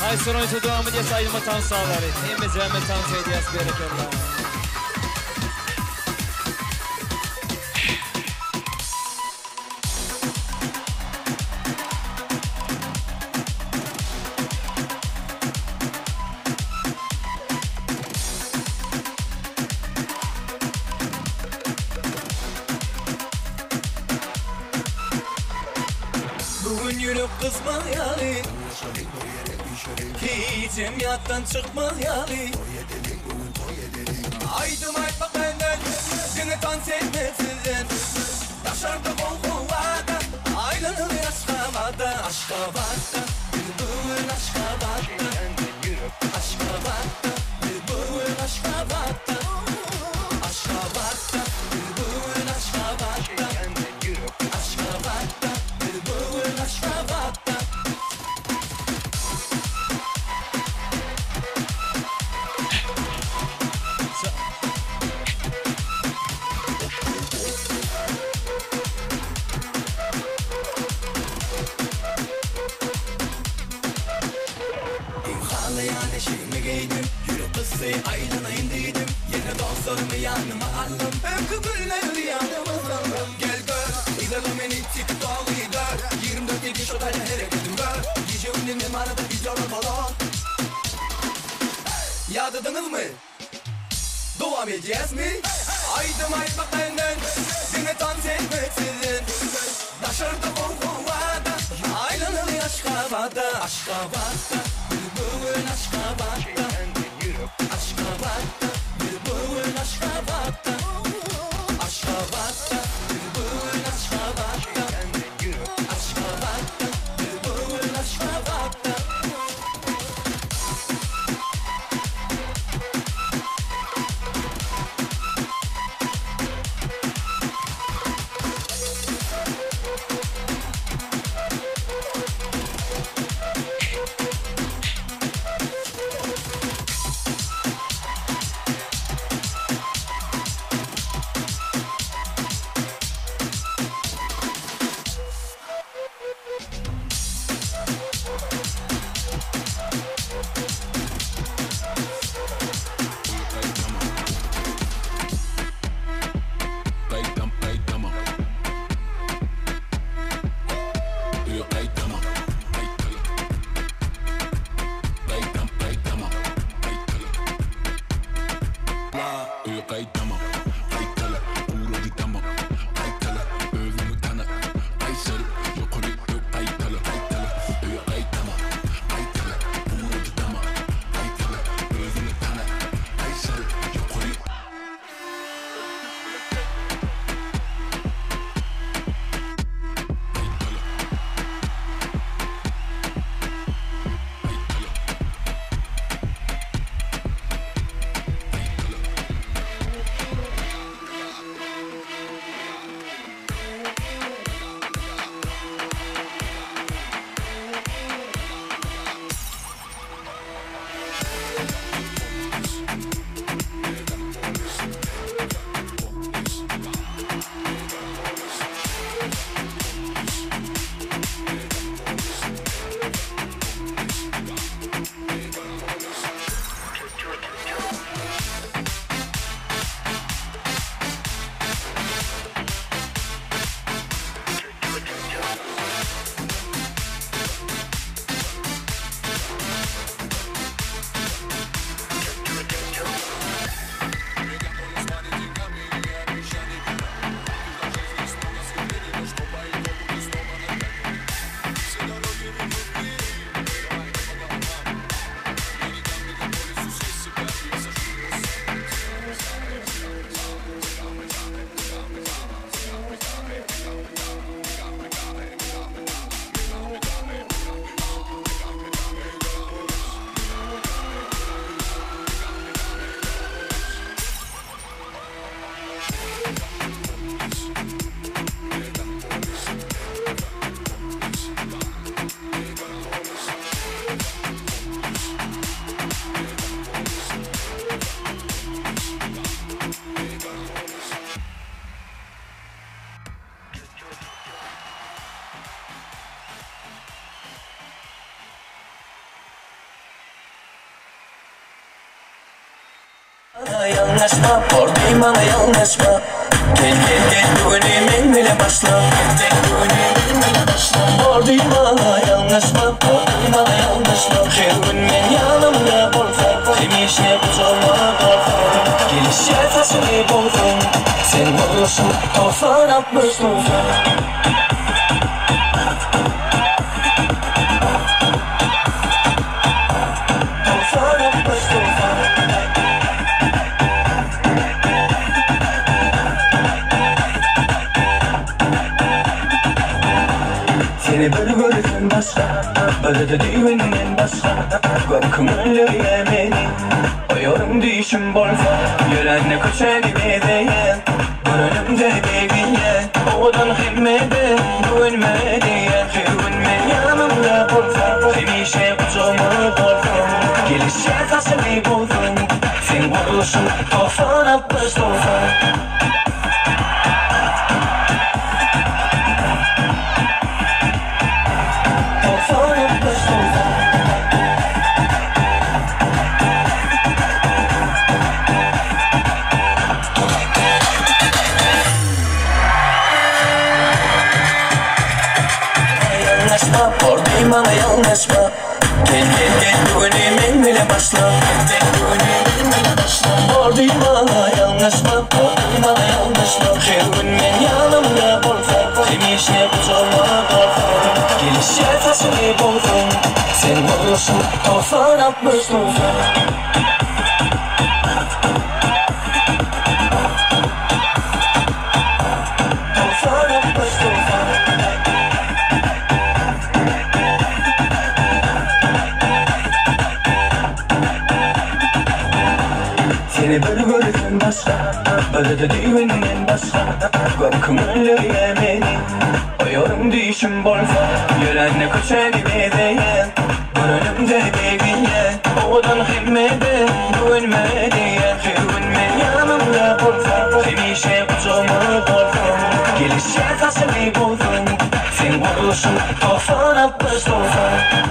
Hay sonraki devamı diye sayılma tansaları. Hemiz ve tansa hediyesi berekeler. Bugün yürüp kızmayalı Hiç emniyattan çıkmayalı Aydım aytmak benden Seni dans etmesinden Taşardı bol kovada Ayrılır Aşkabat'ta Aşkabat'ta Bülbül Aşkabat'ta Aşkabat'ta Bülbül Aşkabat'ta Aşkabat'ta Bülbül Aşkabat'ta Aşkabat'ta Bülbül Aşkabat'ta İmhalayan eşiğimi giydim Yürü kızı aylana indiydim Yine dostlarımı yanıma aldım Öykümüller yanımızdan Gel gör İdelim beni TikTok'u gör 24 yedi şotayla hareketim gör Gece ünlüm arada videolar falan Yadırdınız mı? Devam edeceğiz mi? Aydım aytmak benden Seni dans etmek sizin Taşırdı kovada Aylanır Aşkabat'ta Aşkabat'ta Bülbül Aşkabat'ta Aşkabat'ta Bülbül Aşkabat'ta Aşkabat'ta Bülbül Aşkabat'ta Aşkabat'ta Bülbül Aşkabat'ta Kayıtlama, kayıtlı, uğradı tamam. Kayıtlı, özümü tanı. Kaysır, yukarı, kayıtlı, kayıtlama, kayıtlı, uğradı tamam. Kayıtlı, özümü tanı. Kaysır, yukarı. Yanlışma, oradayım ama yanlışma. Gel bugünü bile başla. Gel bugünü bile başla. Oradayım ama yanlışma, oradayım ama yanlışma. Her gün ben yanımda bulsam, demişe buzulma kalsam. Gelişe taşını buldum, sen olursun, tofan atmış tufan. Tofan atmış tufan. Seni böyle görürsen başka, böyle de düğünden başka. Korkumuyla yemeni, o yorum düşün bolsa. Yüreğine köşeli bedeyen, önümde begiyen. Oğlan himmeden, güvenmediyen. Her gün ben yanımda bolsa, demişe kucağıma dolsam. Gelişe taşını buldum, sen olursun, tofan atmış tofan. Oradayım ama yanlışma. Gel bugünü bile başla. Gel bugünü bile başla. Oradayım ama yanlışma. Oradayım ama yanlışma. Her gün ben yanımda bulsam, demişe buzulma kalsam. Gelişe taşını buldum, sen olursun, tofan atmış tufan. Tofan atmış tufan. Seni böyle görürsen başka, böyle de düğünden başka. Korkumuyla yemeni, o yorum düşün bolsa. Yüreğine köşeli bedeyen, önümde begiyen. Oğlan himmeden, güvenmediyen. Her gün ben yanımda bolsa, demişe kucağıma dolsam. Gelişe taşını buldum, sen olursun, tofan atmış tofan.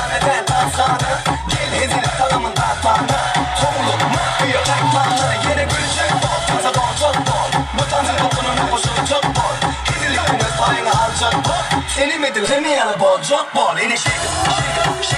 neden tansanı Gel hezil kalamın tatmanı Toğulukma kıyı çekmanı Yine gülecek bol taza doğacak bol Bu tanrı dokununa koşulacak bol Hezillikten öz payını alacak bol Seni midir hemi yanı bolcak bol Yine şirin